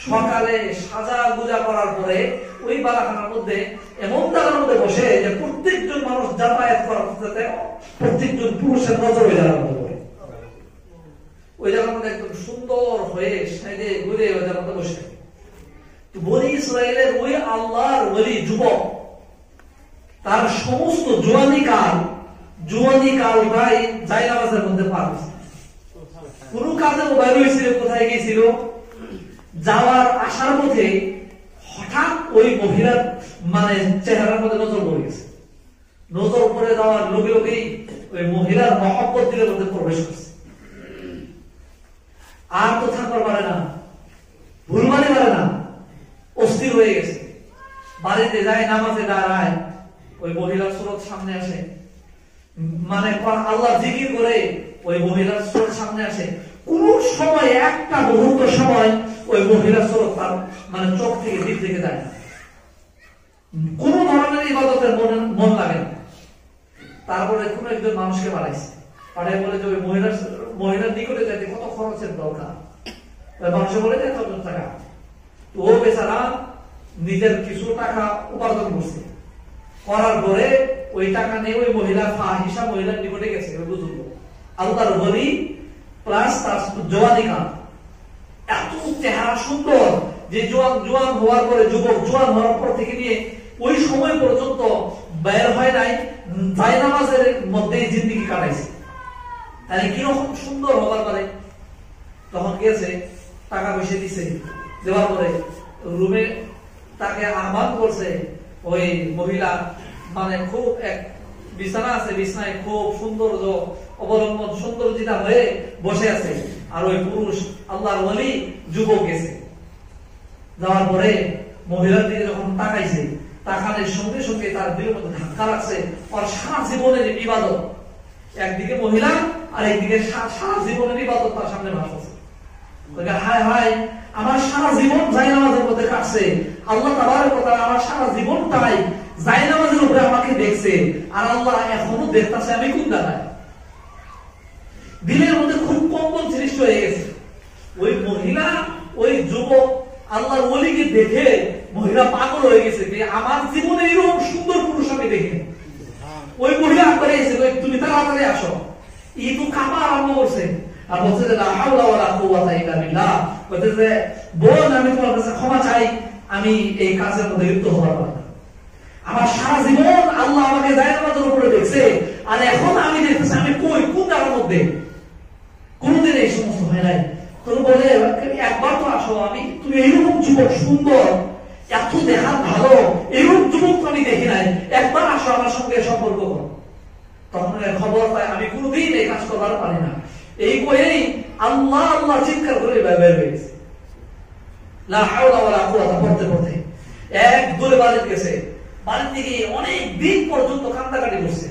সকালে সাজা গুজা করার পরে ওই বালাখানার মধ্যে এমন জায়গার মধ্যে বসে যে প্রত্যেকজন মানুষ যাতায়াত করার সাথে প্রত্যেকজন পুরুষের নজর ওই জায়গার মধ্যে পড়ে। ওই জায়গার মধ্যে একদম সুন্দর হয়ে সাইডে ঘুরে ওই জায়গার মধ্যে বসে। বনি ইসরায়েলের ওই আল্লাহর ওলি যুবক, তার সমস্ত জোয়ানি কালটাই জায়নামাজের মধ্যে পার হয়েছে। কোন কাজে বাইরে হয়েছিল, কোথায় গিয়েছিল, যাওয়ার আসার পথে হঠাৎ ওই মহিলার মানে চেহারার মধ্যে নজর পড়ে গেছে। নজর পড়ে যাওয়ার লগে লগেই ওই মহিলার মহব্বত দিলের মধ্যে প্রবেশ করছে। আর তো থাকতে পারে না, ভুলমানি পারে না, অস্থির হয়ে গেছে। বাড়িতে যায়, নামাজে দাঁড়ায়, ওই মহিলার সুরত সামনে আসে, মানে আল্লাহ জিকির করে ওই মহিলার সুরত সামনে আসে। কোন সময়, একটা মুহূর্ত সময় ওই মহিলার সুরত তার মানে চোখ থেকে দিক থেকে যায় না, কোন ধরনের ইবাদতের মন লাগে না। তারপরে কোন একজন মানুষকে পাঠাইছে, পাঠাই বলে যে ওই মহিলার নিকটে যাইতে কত খরচের দরকার। মানুষে বলে যে 1,000 টাকা। ও বেচারা নিজের কিছু টাকা উপার্জন করছে, করার পরে ওই টাকা নিয়ে ওই মহিলা ফাহিশা মহিলার নিকটে গেছে। বুঝল আল্লাহর ওলি প্লাস তার জওয়ানি কাল, এত চেহারা সুন্দর যে জোয়ান হওয়ার পরে, যুবক জোয়ান হওয়ার পর থেকে নিয়ে ওই সময় পর্যন্ত বের হয় নাই, জায়নামাজের মধ্যে জিন্দেগি কাটাইছে। আরে কিরকম সুন্দর হবার পারে। তখন গেছে, টাকা পয়সা দিছে, দেওয়ার পরে রুমে তাকে আহ্বান করছে ওই মহিলা, মানে খুব এক বিছানা আছে, বিছানায় খুব সৌন্দর্য অবলম্বন সৌন্দর্যিতা হয়ে বসে আছে, আর ওই পুরুষ আল্লাহর ওলি যুবক গেছে। যাওয়ার পরে মহিলার দিকে যখন তাকাইছে, তাকানোর সঙ্গে সঙ্গে তার দিলের মধ্যে ধাক্কা লাগছে, আর সারা জীবনের ইবাদত, একদিকে মহিলা আর একদিকে সারা জীবনের ইবাদত তার সামনে ভাসছে। হায় হায়, আমার সারা জীবন জায়নামাজের মধ্যে কাটছে, আল্লাহ তাবারক ওয়া তাআলা আমার সারা জীবনটাই জায়নামাজের উপরে আমাকে দেখছে, আর আল্লাহ এখনো দেখতেছে আমি কোন জায়গায়। দিলের মধ্যে খুব কম্পন সৃষ্টি হয়ে গেছে। ওই মহিলা, ওই যুবক আল্লাহর ওলিকে দেখে মহিলা পাগল হয়ে গেছে যে আমার জীবনে এরকম সুন্দর পুরুষ আমি দেখি। ওই মহিলা করে এসে তুমি তাড়াতাড়ি আসো, ই তো কাঁপা আরম্ভ করছে, আর বলছে যে লা হাওলা ওয়ালা কুওয়াতা ইল্লা বিল্লাহ, বলছে যে বোন আমি তোমার কাছে ক্ষমা চাই, আমি এই কাজের মধ্যে লিপ্ত হওয়ার পারি না। আমার সারা জীবন আল্লাহ আমাকে জায়নামাজের উপরে দেখছে, আর এখন আমি দেখতেছি আমি কই কোন জায়গার মধ্যে। কোনদিন এই সমস্ত হয় নাই। তুমি বলে একবার তো আসো, আমি তুমি এইরকম যুবক সুন্দর, এত দেখার ভালো, এরকম যুবক আমি দেখি নাই, একবার আসো আমার সঙ্গে সম্পর্ক করো। তখন খবর পায় আমি কোনদিন এই কাজ করবার পারি না। এই করেই আল্লাহ আল্লাহ চিৎকার করে বের হয়ে গেছে। লা হাওলা ওয়ালা কুওয়াতা পড়তে পড়তে এক দূরে বাড়িতে গেছে, বাড়িতে গিয়ে অনেক দিন পর্যন্ত কান্দাকাটি করছে।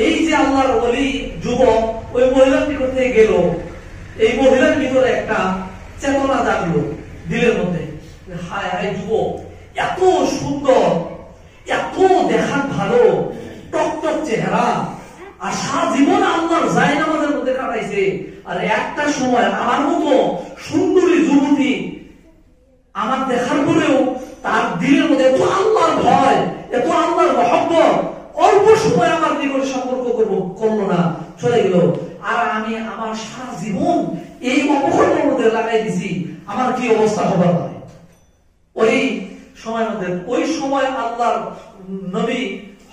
এই যে আল্লাহর ওলি যুবক ওই মহিলার নিকট থেকে গেল, এই মহিলার ভিতরে একটা চেতনা জাগলো দিলের মধ্যে, হায় হায় যুবক এত সুন্দর, এত দেখার ভালো, টকটক চেহারা, আর সারা জীবন আল্লাহর জায়নামাজের মধ্যে কাটাইছে, আর একটা সময় আমার মতো সুন্দরী যুবতী আমার দেখার পরেও তার দিলের মধ্যে এত আল্লাহর ভয়, এত আল্লাহর মহব্বত, অল্প সময় আমার নিকট সম্পর্ক করলো না, চলে গেল। আর আমি আমার সারা জীবন এই অপকর্মের মধ্যে লাগাই দিছি, আমার কি অবস্থা হবার পারে। ওই সময়ের মধ্যে, ওই সময় আল্লাহর নবী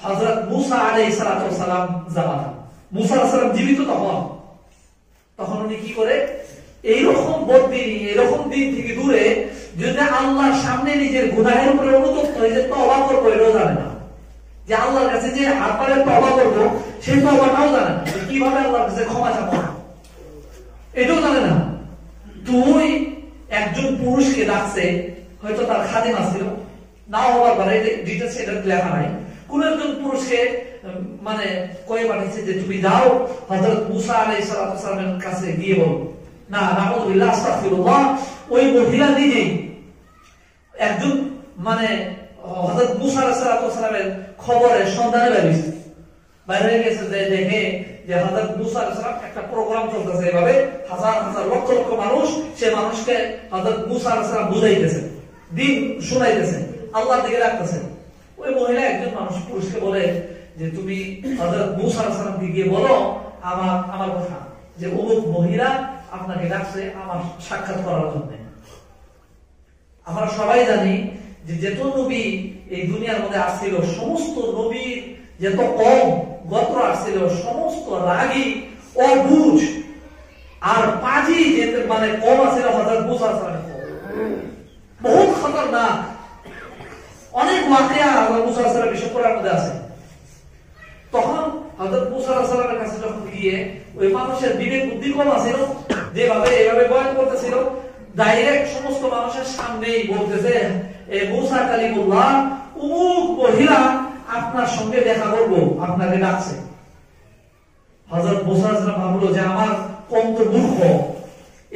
হযরত মুসা আলাইহিস সালাম জামানা, মুসা আলাইহিস সালাম জীবিত তখন উনি কি করে, এইরকম বদিন, এরকম দিন থেকে দূরে, যদি আল্লাহর সামনে নিজের গুনাহের উপরে অনুতপ্ত হয়ে যে তওবা করবো, এটাও জানে না। যে আল্লাহর কাছে যে হাত পারে তওবা করবো, সেই তওবাটাও জানে না। কিভাবে আল্লাহর কাছে ক্ষমা চাবো, এটাও জানে না। তুই একজন পুরুষকে ডাকছে, হয়তো তার খাদিমা ছিল, নাও হবার পারে, ডিটেলস এটা লেখা নাই। কোন একজন পুরুষকে মানে কয়ে পাঠিয়েছে যে তুমি যাও হযরত মুসা আলাইহিস সালামের কাছে গিয়ে বলো। না, নাউযুবিল্লাহ, আস্তাগফিরুল্লাহ। ওই মহিলা নিজেই একজন মানে হযরত মুসা আলাইহিস সালামের খবরের সন্ধানে বেরিয়েছে, বাইরে গেছে, যে দেখে যে হযরত মুসা আলাইহিস সালাম একটা প্রোগ্রাম চলতেছে, এভাবে হাজার হাজার লক্ষ লক্ষ মানুষ, সে মানুষকে হযরত মুসা আলাইহিস সালাম বুঝাইতেছে, দিন শুনাইতেছে, আল্লাহর দিকে রাখতেছে। ওই মহিলা একজন মানুষ পুরুষকে বলে যে তুমি হযরত মুসা আলাইহিস সালামকে গিয়ে বলো আমার কথা, যে অমুক মহিলা আপনাকে ডাকছে আমার সাক্ষাৎ করার জন্য। আমরা সবাই জানি যে যত নবী এই দুনিয়ার মধ্যে আসছিল, সমস্ত নবীর যত কম গোত্র আসছিল, সমস্ত রাগী, অবুঝ আর পাজি যেতে মানে কম আছিল হযরত মুসা আলাইহিস সালামের। বহুত খতরনাক অনেক ওয়াকিয়া হযরত মুসা আলাইহিস সালামের বিষয় কোরআনের মধ্যে আছে। তখন হযরত মুসা আলাইহিস সালামের কাছে যখন গিয়ে ওই মানুষের বিবেক বুদ্ধি কম আছিল, যেভাবে এইভাবে বয়ান করতেছিল, ডাইরেক্ট সমস্ত মানুষের সামনেই বলতেছে, এ মুসা কালিমুল্লাহ, অমুক মহিলা আপনার সঙ্গে দেখা করবো, আপনাকে ডাকছে। হযরত মুসা আলাইহিস সালাম ভাবলো যে আমার কম তো মূর্খ,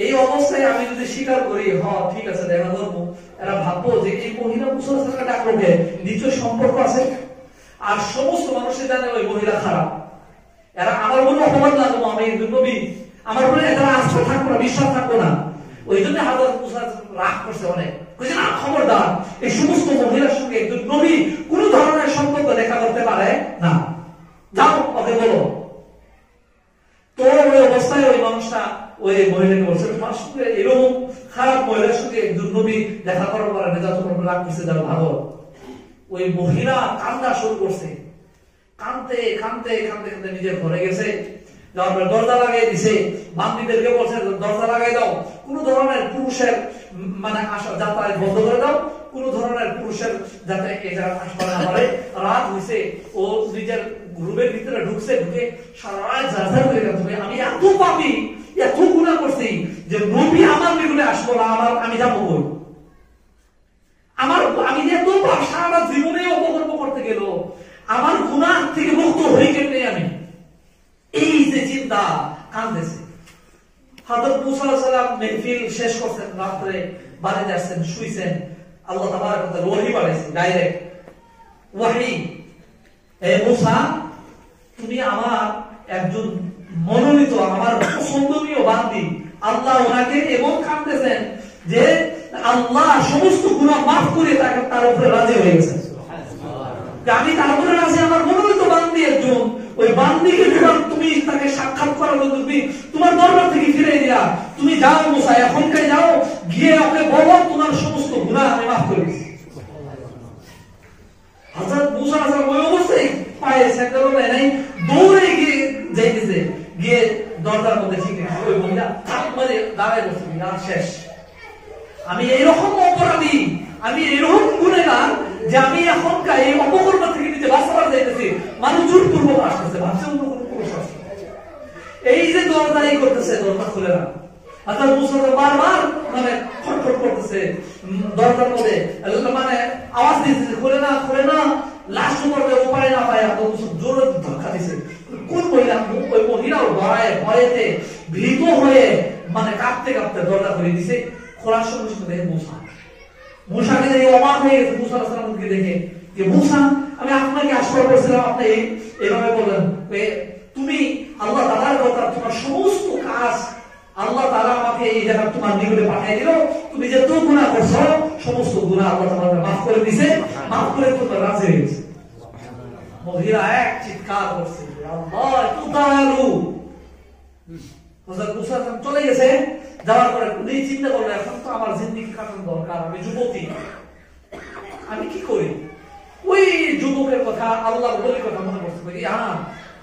এই অবস্থায় আমি যদি স্বীকার করি হ্যাঁ ঠিক আছে দেখা করবো, এরা ভাববো যে এই মহিলা মুসা আলাইহিস সালামকে ডাকলো কে, নিশ্চয় সম্পর্ক আছে। আর সমস্ত মানুষের জানে ওই মহিলা খারাপ, এরা আমার বলে অপমান লাগবো, আমি একজন নবী, আমার বলে এরা আস্থা থাকবো না, বিশ্বাস থাকবো না। ওই জন্য হযরত মুসা রাগ করছে অনেক, কইছে না খবরদার, এই সমস্ত মহিলার সঙ্গে একজন নবী কোন ধরনের সম্পর্ক দেখা করতে পারে না, যাও ওকে বলো। তো ওই অবস্থায় ওই মানুষটা ওই মহিলাকে বলছে, তোমার সঙ্গে এরকম খারাপ মহিলার সঙ্গে একজন নবী দেখা করার পরে যত রাগ করছে, যাও ভালো। ওই মহিলা কান্না শুরু করছে, কাঁদতে কাঁদতে কাঁদতে কাঁদতে নিজের ঘরে গেছে। দরজা লাগাই দিছে, বান্দিদেরকে বলছে দরজা লাগাই দাও, কোন ধরনের পুরুষের মানে আসা যাতায়াত বন্ধ করে দাও, কোন ধরনের পুরুষের যাতে এই জায়গা আসতে না পারে। রাত হইছে, ও নিজের রুমের ভিতরে ঢুকছে, ঢুকে সারা রাত ঝাড়ঝাড় করে গেছে, আমি এত পাপী, এত গুনাহ করছি যে নবী আমার নিকটে আসবো না, আমি যাবো কই? আমি এত সারা জীবনে অপকর্ম করতে গেল, আমার গুনাহ থেকে মুক্ত হই কেমনে আমি? এই যে চিন্তা কাঁদতেছে। হযরত মুসা আলাইহিস সালাম মেহফিল শেষ করছেন, রাতে বাড়িতে আসছেন, শুইছেন, আল্লাহ তাবারক ওয়া তাআলা ওহী পাঠাইছে, ডাইরেক্ট ওহী, হে মুসা, তুমি আমার একজন মনোনীত, আমার পছন্দনীয় বান্দী, আল্লাহ ওনাকে এমন কাঁদতেছেন যে আল্লাহ সমস্ত গুনাহ মাফ করে তাকে তার উপরে রাজি হয়ে গেছেন। আমি তার উপরে রাজি, আমার মনোনীত বান্দী একজন, ওই বান্দীকে তুমি তাকে সাক্ষাৎ করার জন্য তুমি তোমার দরবার থেকে ফিরে দিলা, তুমি যাও মুসা, এখনকার যাও, গিয়ে ওকে বলো তোমার সমস্ত গুনাহ আমি মাফ করে দিয়েছি। হযরত মুসা আলাইহিস সালাম ওই অবস্থায় পায়ে সেজদা করে নাই, দৌড়ে গিয়ে যাইতেছে, গিয়ে দরজার মধ্যে ঠিক আছে, ওই মহিলা থাপ মারে দাঁড়ায় বসে, না শেষ, আমি এইরকম অপরাধী, আমি এইরকম গুনাহগার যে আমি এখনকার এই অপকর্ম থেকে নিজে বাঁচাবার যাইতেছি, মানুষ জোরপূর্বক আসতেছে, ভাবছে অন্য কোনো পুরুষ আসছে, এই যে দরজাই করতেছে, দরজা খুলে না। অর্থাৎ মুসা বারবার মানে খটখট করতেছে দরজার মধ্যে, মানে আওয়াজ দিতেছে, খুলে না, খুলে না, লাস্ট করতে উপায় না পায়, জোরে ধাক্কা দিছে। কোন মহিলা? ওই মহিলাও ভয়েতে ভীত হয়ে মানে কাঁপতে কাঁপতে দরজা খুলে দিছে। খোলার সঙ্গে সঙ্গে দেখে মুসাকে দেখে অবাক হয়ে গেছে, মুসা আলাইহিস সালামকে দেখে, যে মুসা, আমি আপনাকে আশ্রয় করেছিলাম, আপনি এইভাবে বললেন, তুমি আল্লাহ তাআলার কথা, তোমার সমস্ত কাজ আল্লাহ তাআলা আমাকে এই জায়গা তোমার নিকটে পাঠিয়ে দিল, তুমি যে তো গুনাহ করছো, সমস্ত গুনাহ আল্লাহ তাআলা মাফ করে দিয়েছে, মাফ করে তোমার রাজি হয়ে গেছে। মহিলা এক চিৎকার করছে, আল্লাহ এত দয়ালু। হযরত মুসা চলে গেছে, যাওয়ার পরে উনি চিন্তা করলেন, এখন তো আমার জিন্দেগি কাটানো দরকার, আমি যুবতী, আমি কি করি? ওই যুবকের কথা, আল্লাহর ওলির কথা মনে করতে পারি,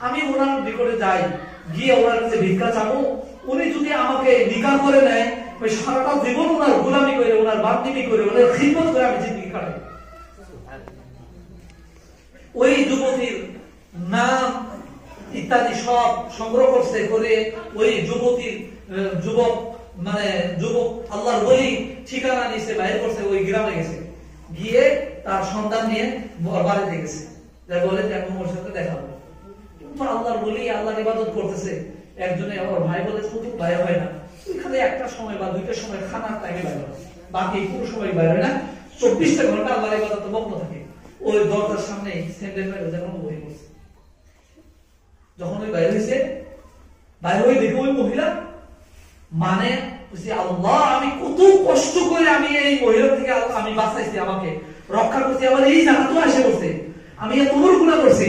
আমি ওনার নিকটে যাই, গিয়ে ওনার কাছে ভিক্ষা চাবো, উনি যদি আমাকে নিকাহ করে নেয়, ওই সারাটা জীবন ওনার গোলামি করে, ওনার বান্দিমি করে, ওনার খিদমত করে আমি জিন্দেগি কাটাই। ওই যুবতীর নাম ইত্যাদি সব সংগ্রহ করছে, করে ওই যুবক আল্লাহর ওলি ঠিকানা নিছে, বাইরে করছে, ওই গ্রামে গেছে, গিয়ে তার সন্তান নিয়ে বাড়িতে গেছে, বলে এখন ওর সাথে দেখা হবে। কিন্তু আল্লাহর ওলি আল্লাহর ইবাদত করতেছে, একজনে ওর ভাই বলে শুধু বাইরে হয় না, খালি একটা সময় বা দুইটার সময় খানার টাইমে বাইরে হয়, বাকি পুরো সময় বাইরে হয় না, 24টা ঘন্টা আল্লাহর ইবাদতে মগ্ন থাকে। ওই দরজার সামনে স্ট্যান্ডের বাইরে যখন বসে পড়ছে, যখন ওই বাইরে হয়েছে, বাইরে হয়ে দেখে ওই মহিলা, মানে আল্লাহ, আমি কত কষ্ট করে আমি এই মহিলা থেকে আমি বাঁচাইছি, আমাকে রক্ষা করছি, আমার এই জায়গা তো এসে বসে, আমি এত বড় গুনাহ করছি,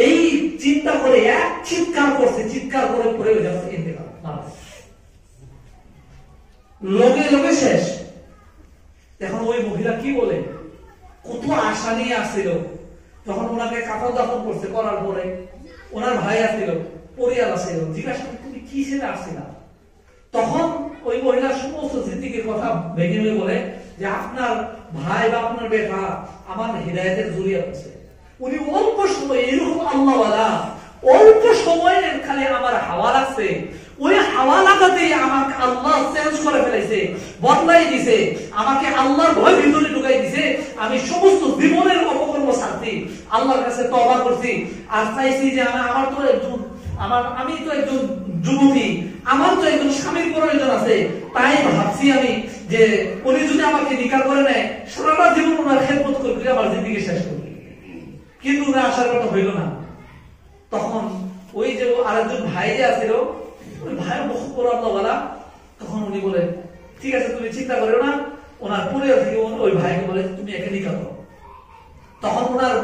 এই চিন্তা করে এক চিৎকার করছে, চিৎকার করে পড়ে ওই জায়গা থেকে ইন্তেকাল, লগে লগে শেষ। এখন ওই মহিলা কি বলে, কত আশা নিয়ে আসছিল, যখন ওনাকে কাফন দাফন করছে, করার পরে ওনার ভাই আসছিল, পরিয়াল আসছিল, জিজ্ঞাসা তুমি কি ছেলে আসছিলা? তখন ওই মহিলার সমস্ত জিন্দেগীর কথা ভেঙে ভেঙে বলে যে আপনার ভাই বা আপনার বেটা আমার হিদায়াতের জরিয়া হচ্ছে, উনি অল্প সময় এরকম আল্লাহওয়ালা, অল্প সময়ের খালি আমার হাওয়া লাগছে, ওই হাওয়া লাগাতেই আমাকে আল্লাহ চেঞ্জ করে ফেলাইছে, বদলাই দিছে, আমাকে আল্লাহর ভয় ভিতরে ঢুকাই দিছে, আমি সমস্ত জীবনের অপকর্ম ছাড়ছি, আল্লাহর কাছে তওবা করছি, আর চাইছি যে আমি তো একজন যুবতী, আমার তো একজন স্বামীর প্রয়োজন আছে, তাই ভাবছি আমি যে উনি যদি আমাকে নিকাহ করে নেয়, সারাটা জীবন ওনার খেদমত করে আমার জিন্দেগি শেষ করবে, কিন্তু উনি আসার কথা হইল না। তখন ওই যে আরেকজন ভাই যে আছিল, ওই ভাইয়ের বহুত বড় আল্লাহওয়ালা, তখন উনি বলে ঠিক আছে তুমি চিন্তা করো না, ওনার পরিবার থেকে ওই ভাইকে বলে তুমি একে নিকাহ করো। তখন ওনার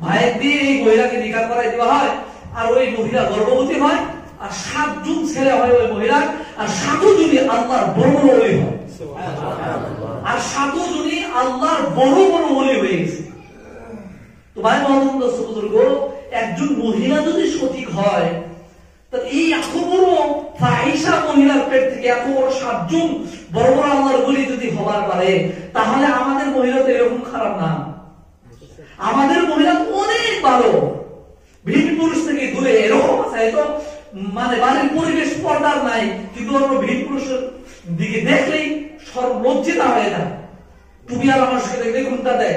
ভাইয়ের দিয়ে এই মহিলাকে নিকাহ করাই দেওয়া হয়, আর ওই মহিলা গর্ভবতী হয়, আর 7 জন ছেলে হয় ওই মহিলার, আর 7 জনই আল্লাহর বড় বড় ওলি হয়, আর 7 জনই আল্লাহর বড় বড় ওলি হয়ে গেছে। তো ভাই মহম্মদ বুজুর্গ, একজন মহিলা যদি সঠিক হয়, তো এই এত বড় ফাহিশা মহিলার পেট থেকে এত বড় 7 জন বড় বড় আল্লাহর ওলি যদি হবার পারে, তাহলে আমাদের মহিলা তো এরকম খারাপ না। আমাদের মহিলা অনেক ভালো, ভিন পুরুষ থেকে দূরে এরকম আছে। তো মানে বাড়ির পরিবেশ পর্দার নাই, কিন্তু অন্য ভিন পুরুষের দিকে দেখলেই সর্বলজ্জিতা হয়ে যায়। তুমি আর আমার সাথে দেখুন তাদের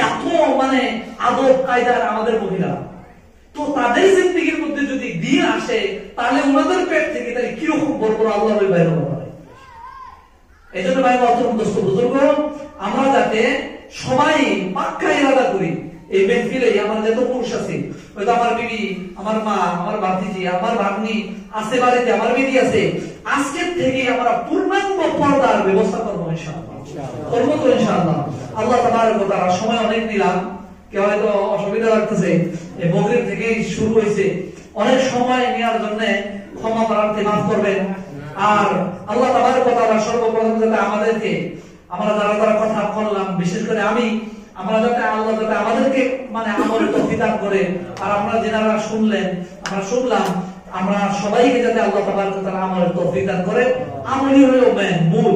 এত মানে আদব কায়দার আমাদের মহিলা। তো তাদের জিন্দেগির মধ্যে যদি দিন আসে, তাহলে ওনাদের পেট থেকে তাহলে কিরকম বড় বড় আল্লাহ বাইরে হতে পারে। এই জন্য ভাই অত্যন্ত বুজুর্গ, আমরা যাতে সবাই পাক্কা ইরাদা করি এই মেহফিলে আমার যত পুরুষ আছে, হয়তো আমার বিবি, আমার মা, আমার ভাতিজি, আমার ভাগ্নি আছে বাড়িতে, আমার বিবি আছে, আজকের থেকে আমরা পূর্ণাঙ্গ পর্দার ব্যবস্থা করবো ইনশাআল্লাহ। করবো তো ইনশাআল্লাহ। আল্লাহ তাবারক ওয়া তাআলা সময় অনেক দিলাম, কেউ হয়তো অসুবিধা লাগতেছে, এই বকরির থেকে শুরু হয়েছে, অনেক সময় নেওয়ার জন্য ক্ষমা প্রার্থী, মাফ করবেন। আর আল্লাহ তাবারক ওয়া তাআলা সর্বপ্রথম যাতে আমাদেরকে, আমরা যারা যারা কথা বললাম, বিশেষ করে আমি, আমরা যাতে আল্লাহ যাতে আমাদেরকে মানে আমলের তৌফিক দান করে, আর আমরা যারা শুনলেন, আমরা শুনলাম, আমরা সবাইকে যাতে আল্লাহ তাবারক ওয়া তাআলা আমলের তৌফিক দান করে। আমলই হলো মূল।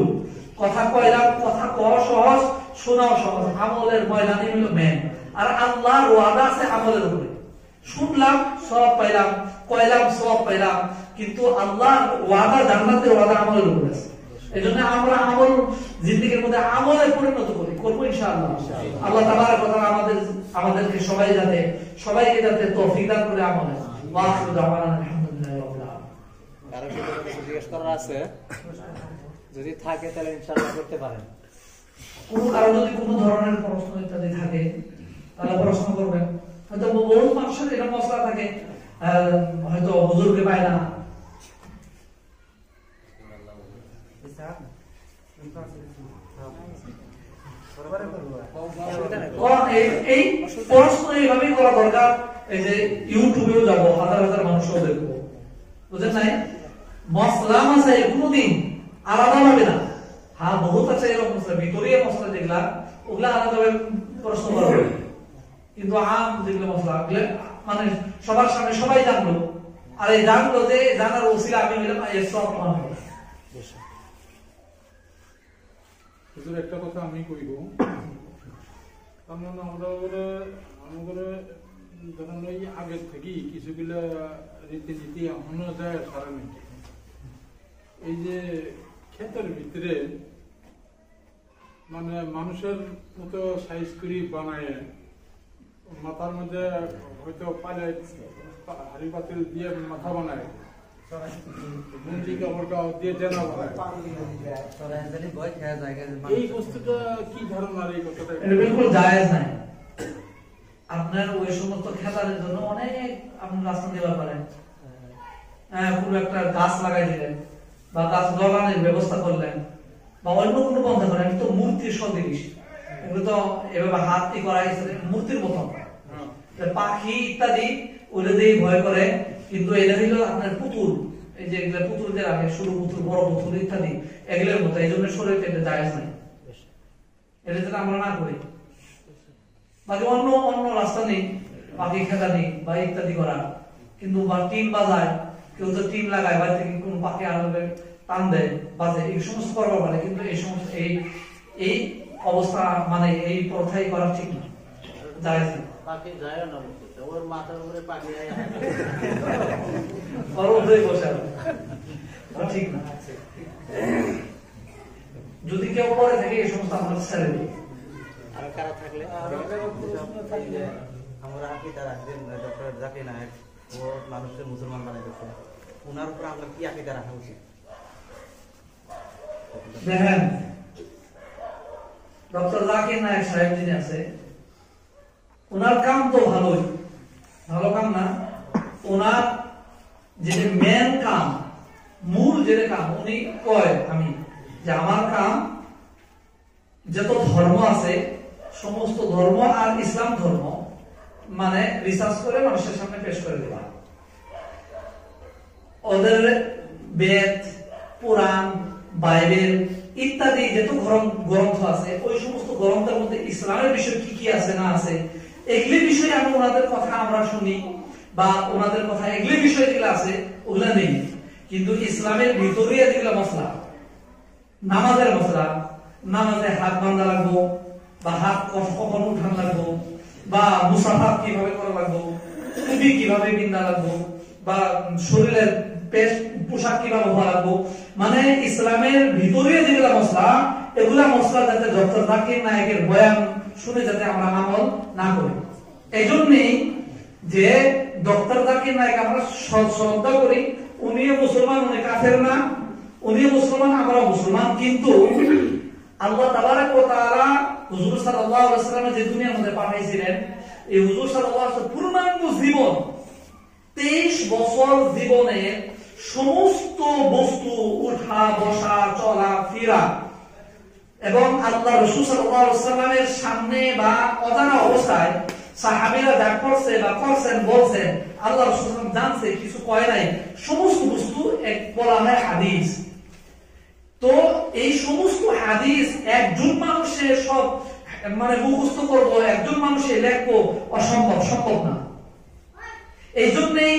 কথা কয়লাম, কথা কওয়া সহজ, শোনাও সহজ, আমলের ময়দানই হলো মেন। আর আল্লাহর ওয়াদা আছে আমলের উপরে। শুনলাম সওয়াব পাইলাম, কয়লাম সওয়াব পাইলাম, কিন্তু আল্লাহর ওয়াদা, জান্নাতের ওয়াদা আমলের উপরে আছে। এজন্য আমরা আমল জিন্দেগির মধ্যে আমলে পরিণত করি, করব ইনশাআল্লাহ। আল্লাহ তাবারক ওয়া তাআলা আমাদেরকে সবাইকে যাতে তৌফিক দান করে আমলে। ওয়া আখিরু দাওয়ানা আলহামদুলিল্লাহি রাব্বিল আলামিন। কারো সাথে জিজ্ঞেস করার আছে, যদি থাকে তাহলে ইনশাআল্লাহ করতে পারেন। কারো যদি কোনো ধরনের প্রশ্ন ইত্যাদি থাকে তাহলে প্রশ্ন করবেন। হয়তো বহু মানুষের এটা মশলা থাকে, হয়তো হুজুরকে পায় না। এই প্রশ্ন এইভাবেই করা দরকার। এই যে ইউটিউবেও যাবো, হাজার হাজার মানুষও দেখবো, বুঝলেন নাই? মশলা মাসাই কোনদিন আলাদা ভাবে না। হ্যাঁ, বহুত আছে এরকম মশলা, ভিতরিয়া মশলা যেগুলা, ওগুলা আলাদাভাবে প্রশ্ন করবে। কিন্তু আম যেগুলো মশলা, মানে সবার সামনে সবাই জানলো, আর এই জানলো যে জানার ওসিলা আমি হইলাম এর সব মানব। একটা কথা আমি কইব, কারণ আমরা ধরেন ওই আগের থেকেই কিছুগুলা রীতিনীতি এখনো যায় সারা মিটে। এই যে ক্ষেতের ভিতরে মানে মানুষের মতো সাইজ করে বানায়, মাথার মধ্যে হয়তো পালে হাড়ি পাতিল দিয়ে মাথা বানায়, মুন্ডি কাপড় দিয়ে জেনা বানায়। এই বস্তুটা কি ধারণা? এই কথাটা বিলকুল জায়েজ নাই। আপনার ওই সমস্ত খেতারের জন্য অনেক আপনি রাস্তা দেওয়া পারেন। কোনো একটা গাছ লাগাই দিলেন, বা গাছ লাগানোর ব্যবস্থা করলেন, বা অন্য কোনো পন্থা করেন। কিন্তু মূর্তির সদৃশ, এগুলো তো এভাবে হাত দিয়ে করা হয়েছে মূর্তির মতন। পাখি ইত্যাদি ওগুলো দিয়ে ভয় করে, কিন্তু এটা হইল আপনার পুতুল। এই যে এগুলো পুতুল যে রাখে, সরু পুতুল, বড় পুতুল ইত্যাদি, এগুলোর মতো। এই জন্য শরীরে এটা জায়েজ নাই, এটা যেটা আমরা না করি। বাকি অন্য রাস্তা নেই, পাখি খেলা নেই বা ইত্যাদি করার। কিন্তু টিম বাজায়, কেউ তো টিম লাগায়, বাড়ি থেকে কোন পাখি আনবে, টান দেয়, বাজে, এই সমস্ত করবার পারে। কিন্তু এই সমস্ত এই অবস্থা মানে এই প্রথাই করা ঠিক না, জায়েজ না। পাখি যায় না, ওর মাথার উপরে পাখি বসে ঠিক না। যদি কেউ পরে থাকে এই সমস্ত আমরা ছেড়ে দিই। আর কারা থাকলে আমরা আকিদা রাখবেন, ডক্টর জাকির নায়েক ও মানুষের মুসলমান বানাই দিচ্ছে, ওনার উপর আমরা কি আকিদা রাখা উচিত? দেখেন, ডক্টর জাকির নায়েক সাহেব যিনি আছে, ওনার কাম তো ভালোই, ভালো কাম না। ওনার যে মেন কাম, মূল যে কাম, উনি কয় আমি যে আমার কাম যত ধর্ম আছে সমস্ত ধর্ম আর ইসলাম ধর্ম মানে রিসার্চ করে মানুষের সামনে পেশ করে দেওয়া। ওদের বেদ, পুরাণ, বাইবেল ইত্যাদি যত গ্রন্থ আছে, ওই সমস্ত গ্রন্থের মধ্যে ইসলামের বিষয় কি কি আছে না আছে, এগুলি বিষয়ে আমি ওনাদের কথা আমরা শুনি, বা ওনাদের কথা এগুলি বিষয় যেগুলো আছে ওগুলা নেই। কিন্তু ইসলামের ভিতরে যেগুলো মশলা, নামাজের মশলা, নামাজে হাত বাঁধা লাগবো বা হাত কখন উঠান লাগবো বা মুসাফা কিভাবে করা লাগবো, টুপি কিভাবে বিন্দা লাগবো বা শরীরের পোশাক কিভাবে হওয়া লাগবো, মানে ইসলামের ভিতরে যেগুলা মশলা, এগুলা মশলা যাতে ডক্টর জাকির নায়েকের বয়ান শুনে যাতে আমরা আমল না করি। এই জন্যই যে ডক্টর জাকির নায়েক আমরা শ্রদ্ধা করি, উনিও মুসলমান, উনি কাফের না, উনিও মুসলমান, আমরা মুসলমান, কিন্তু আল্লাহ তাবারক ওয়া তাআলা হুজুর সাল্লাল্লাহু আলাইহি ওয়াসাল্লাম যে দুনিয়ার মধ্যে পাঠাইছিলেন, এই হুজুর সাল্লাল্লাহু আলাইহি ওয়াসাল্লাম পূর্ণাঙ্গ জীবন 23 বছর জীবনের সমস্ত বস্তু, উঠা বসা চলা ফেরা এবং আল্লাহ রাসূল সাল্লাল্লাহু আলাইহি ওয়াসাল্লামের সামনে বা অজানা অবস্থায় সাহাবীরা যা করছে বা করছেন বলছেন, আল্লাহ রাসূল সাল্লাল্লাহু আলাইহি ওয়াসাল্লাম জানছে, কিছু কয় নাই, সমস্ত বস্তু এক বলা হয় হাদিস। তো এই সমস্ত হাদিস একজন মানুষের সব মানে মুখস্থ করবো, একজন মানুষের লেখবো, অসম্ভব, সম্ভব না। এই জন্যই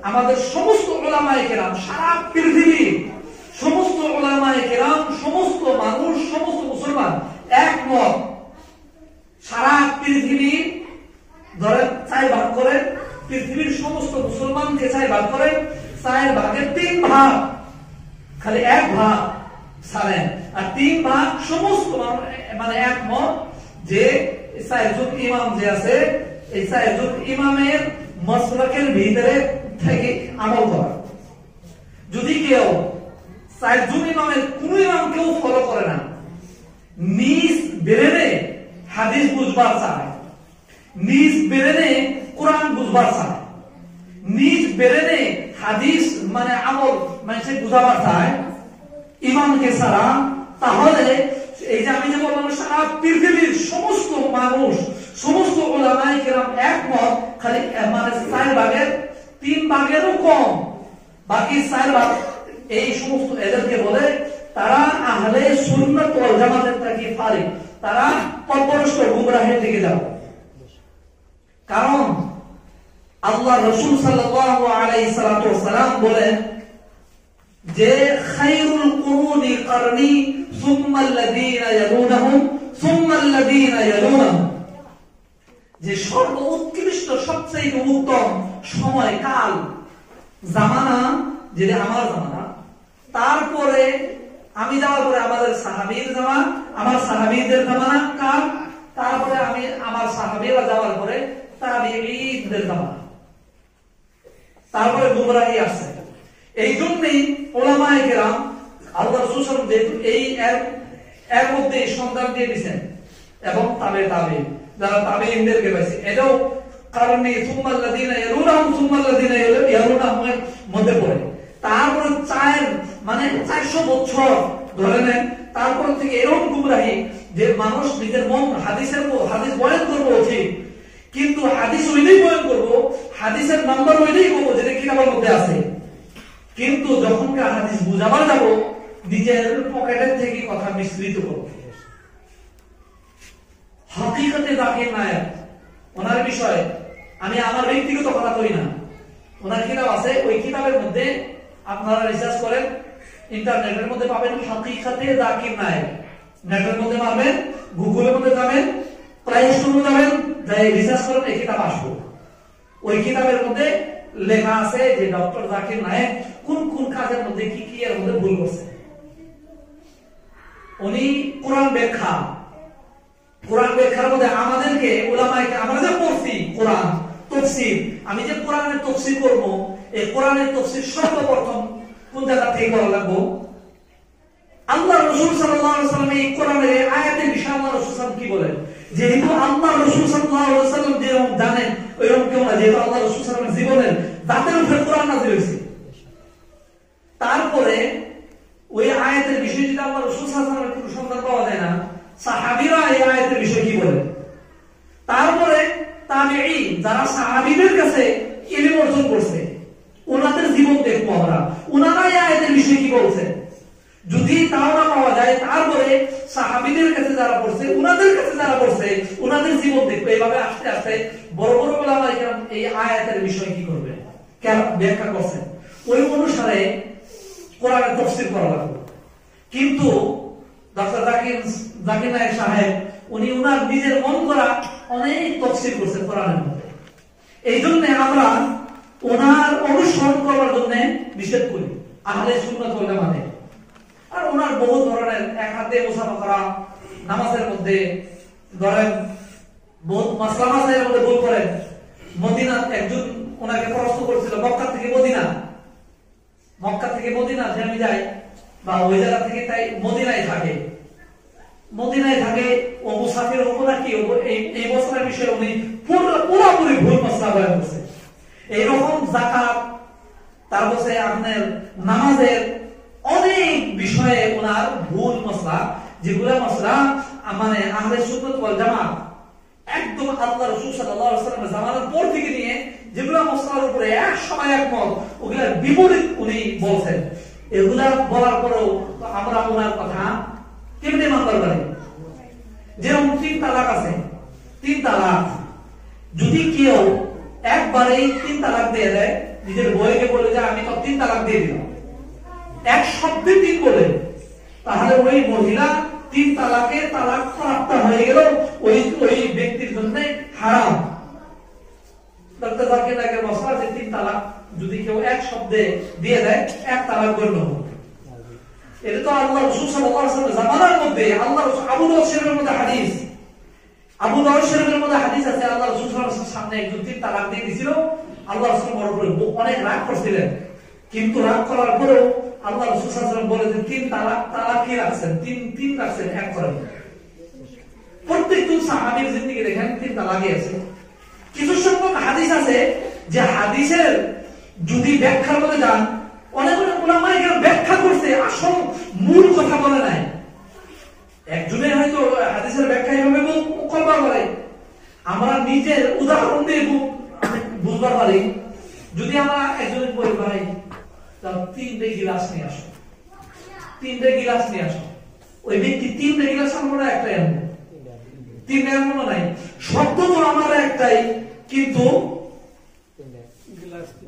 আমাদের সমস্ত উলামায়ে কেরাম, সারা পৃথিবীর সমস্ত উলামায়ে কেরাম, সমস্ত মানুষ, সমস্ত মুসলমান একমত, সারা পৃথিবী ধরে 4 ভাগ করে, পৃথিবীর সমস্ত মুসলমানকে 4 ভাগ করে, 4 ভাগের 3 ভাগ খালি 1 ভাগ ছাড়েন, আর 3 ভাগ সমস্ত মানে একমত যে 4 জন ইমাম যে আছে, এই 4 জন ইমামের মাসলাকের ভিতরে থেকে আমল করা। যদি কেউ 4 জন ইমামের কোন ইমাম কেউ ফলো করে না, নিজ বেরেনে হাদিস বুঝবার চায়, নিজ বেরেনে কোরআন বুঝবার চায়, নিজ বেরেনে হাদিস মানে আমল মানুষে বুঝাবার চায় ইমামকে ছাড়া, তাহলে এই যে আমি যে বললাম সারা পৃথিবীর সমস্ত মানুষ, সমস্ত উলামায়ে কেরাম একমত, খালি মানে 4 ভাগের 3 ভাগেরও কম, বাকি 4 ভাগ এই সমস্ত এদেরকে বলে তারা আহলে সুন্নাত ওয়াল জামাতের থেকে ফারিক, তারা পথভ্রষ্ট গুমরাহের দিকে যাবে। কারণ আল্লাহ রাসূল সাল্লাল্লাহু আলাইহি সাল্লাম বলেন যে খায়রুল কুরুনি করনি সুম্মা আল্লাযীনা ইয়ালুনহুম সুম্মা আল্লাযীনা ইয়ালুনহুম, যে সর্বোৎকৃষ্ট সবচেয়ে উত্তম সময় কাল জামানা যেটা আমার জামানা, তারপরে আমি যাওয়ার পরে আমাদের সাহাবীর জামানা, আমার সাহাবীদের জামানা কাল, তারপরে আমি আমার সাহাবীরা যাওয়ার পরে তাবিঈনদের জামানা, তারপরে গুমরাহি আসছে। এই জন্যই উলামায়ে কেরাম আল্লাহ রাসূল সাল্লাল্লাহু আলাইহি ওয়াসাল্লাম এই এর মধ্যে সন্ধান দিয়ে দিয়েছেন, এবং তাবে যারা তাবেঈনদেরকে পাইছে, এটাও কারণে সুম্মা আল্লাযীনা ইয়ালুনহুম সুম্মা আল্লাযীনা ইয়ালুনহুম এর মধ্যে পড়ে। তারপরে 400 বছর ধরে নেন, তারপর থেকে এরকম গুমরাহি যে মানুষ নিজের মন হাদিস বয়ান করবো ঠিক, কিন্তু হাদিস ওইটাই বয়ান করবো, হাদিসের নাম্বার ওইটাই করবো যেটা কিতাবের মধ্যে আছে, কিন্তু যখনকার হাদিস বুঝাবার যাব নিজের পকেটের থেকে কথা মিশ্রিত করবো। হকিকতে জাকির নায়েক ওনার বিষয়ে আমি আমার ব্যক্তিগত কথা কই না, ওনার কিতাব আছে, ওই কিতাবের মধ্যে আপনারা রিসার্চ করেন, ইন্টারনেটের মধ্যে পাবেন হকিকতে জাকির নায়েক, নেটের মধ্যে পাবেন, গুগলের মধ্যে যাবেন, প্লে স্টোরে যাবেন, যাই রিসার্চ করেন, এই কিতাব আসবে। ওই কিতাবের মধ্যে লেখা আছে যে ডক্টর জাকির নায়েক কোন কোন কাজের মধ্যে কি কি এর মধ্যে ভুল করছে। উনি কোরআন ব্যাখ্যার মধ্যে আমাদেরকে উলামায়ে আমরা যে পড়ছি কোরআন তাফসীর, আমি যে কোরআনের তাফসীর করব, এই কোরআনের তাফসীর সর্বপ্রথম কোন জায়গা থেকে করা লাগবে? আল্লাহ রাসূল সাল্লাল্লাহু আলাইহি ওয়াসাল্লাম এই কোরআনের আয়াতের বিষয়ে আল্লাহ রাসূল সাল্লাল্লাহু আলাইহি ওয়াসাল্লাম কি বলেন, যেহেতু আল্লাহ রাসূল সাল্লাল্লাহু আলাইহি ওয়াসাল্লাম যেরকম জানেন ওইরকম কেউ না, যেহেতু আল্লাহ রাসূল সাল্লাল্লাহু আলাইহি ওয়াসাল্লামের জীবনের দাঁতের উপরে কোরআন নাযিল হয়েছে। তারপরে ওই আয়াতের বিষয়ে যদি আল্লাহ রাসূল সাল্লাল্লাহু আলাইহি ওয়াসাল্লামের কোনো সন্ধান পাওয়া যায় না, সাহাবীরা এই আয়াতের বিষয়ে কি বলেন, তারপরে তাবেঈন যারা সাহাবীদের কাছে ইলম অর্জন করছে ওনাদের জীবন দেখবো আমরা, ওনারা এই আয়াতের বিষয়ে কি বলছেন। যদি তাও না পাওয়া যায়, তারপরে সাহাবীদের কাছে যারা পড়ছে, ওনাদের কাছে যারা পড়ছে, ওনাদের জীবন দেখবে। এইভাবে আস্তে আস্তে বড় বড় উলামায়ে কেরাম এই আয়াতের বিষয় কি করবে, ব্যাখ্যা করছেন, ওই অনুসারে কোরআনের তাফসীর করা লাগবে। কিন্তু ডক্টর জাকির নায়েক সাহেব উনি উনার নিজের মন করা অনেক তাফসীর করছেন কোরআনের মধ্যে। এই জন্য আমরা ওনার অনুসরণ করার জন্য নিষেধ করি আহলে সুন্নাত ওয়াল জামাতে। আর ওনার বহু ধরনের এক হাতে মুসাফা করা, নামাজের মধ্যে ধরেন বহুত মাসলা মাসাইলের মধ্যে ভুল করেন। মদিনা একজন ওনাকে প্রশ্ন করেছিল, মক্কা থেকে মদিনা যে আমি যাই বা ওই জায়গা থেকে তাই মদিনায় থাকে ও মুসাফির হবো নাকি এই মশলার বিষয়ে উনি পুরোপুরি ভুল মশলা বয়ান করছে। এইরকম যাকাত, তারপরে আপনার নামাজের অনেক বিষয়ে ওনার ভুল মশলা, যেগুলা মশলা মানে আহলে সুন্নাত ওয়াল জামাত একদম আল্লাহ রাসূল সাল্লাল্লাহু আলাইহি ওয়াসাল্লামের জামানার পর থেকে নিয়ে যেগুলা মশলার উপরে এক সময় একমত, ওগুলার বিপরীত উনি বলছেন। এগুলা বলার পরেও আমরা ওনার কথা কেমনে মানতে পারি? যেরকম 3 তালাক আছে, 3 তালাক যদি কেউ একবারেই 3 তালাক দিয়ে দেয়, নিজের বউকে বলে যে আমি তো 3 তালাক দিয়ে দিলাম, এক শব্দে 3 বলে, তাহলে ওই মহিলা 3 তালাকে তালাক প্রাপ্ত হয়ে গেল, ওই ব্যক্তির জন্য হারাম। ডক্টর জাকির নায়েকের মশলা যে 3 তালাক যদি কেউ এক শব্দে দিয়ে দেয়, এক তালাক গণ্য হবে। এটা তো আল্লাহ রাসূল সাল্লাল্লাহু আলাইহি ওয়াসাল্লাম জামানার মধ্যে আল্লাহ আবু দাউদ শরীফের মধ্যে হাদিস, আবু দাউদ শরীফের মধ্যে হাদিস আছে, আল্লাহ রাসূল সাল্লাল্লাহু আলাইহি ওয়াসাল্লাম সামনে একজন 3 তালাক দিয়ে দিয়েছিল। আল্লাহ রাসূল বড় করে অনেক রাগ করছিলেন, কিন্তু রাগ করার পরেও আল্লাহ রাসূল সাল্লাল্লাহু আলাইহি ওয়াসাল্লাম বলেছেন 3 তালাক কি রাখছেন, 3 রাখছেন, এক করেন। প্রত্যেকজন সাহাবীর জিন্দেগি দেখেন 3 তালাকই আছে। কিছু সংখ্যক হাদিস আছে যে হাদিসের যদি ব্যাখ্যার মধ্যে যান, অনেক উলামা এর ব্যাখ্যা করছে, আসল মূল কথা বলে নাই। একজনের হয়তো হাদিসের ব্যাখ্যা এভাবে করবার পারে, আমরা নিজের উদাহরণ দিয়ে বুঝবার পারি। যদি আমরা একজনের বলি ভাই 3টে গিলাস নিয়ে আসো, 3টে গিলাস নিয়ে আসো, ওই ব্যক্তি 3টে গিলাস আমরা একটাই আনবো, 3টে আনবো নাই। শব্দ তো আমার একটাই, কিন্তু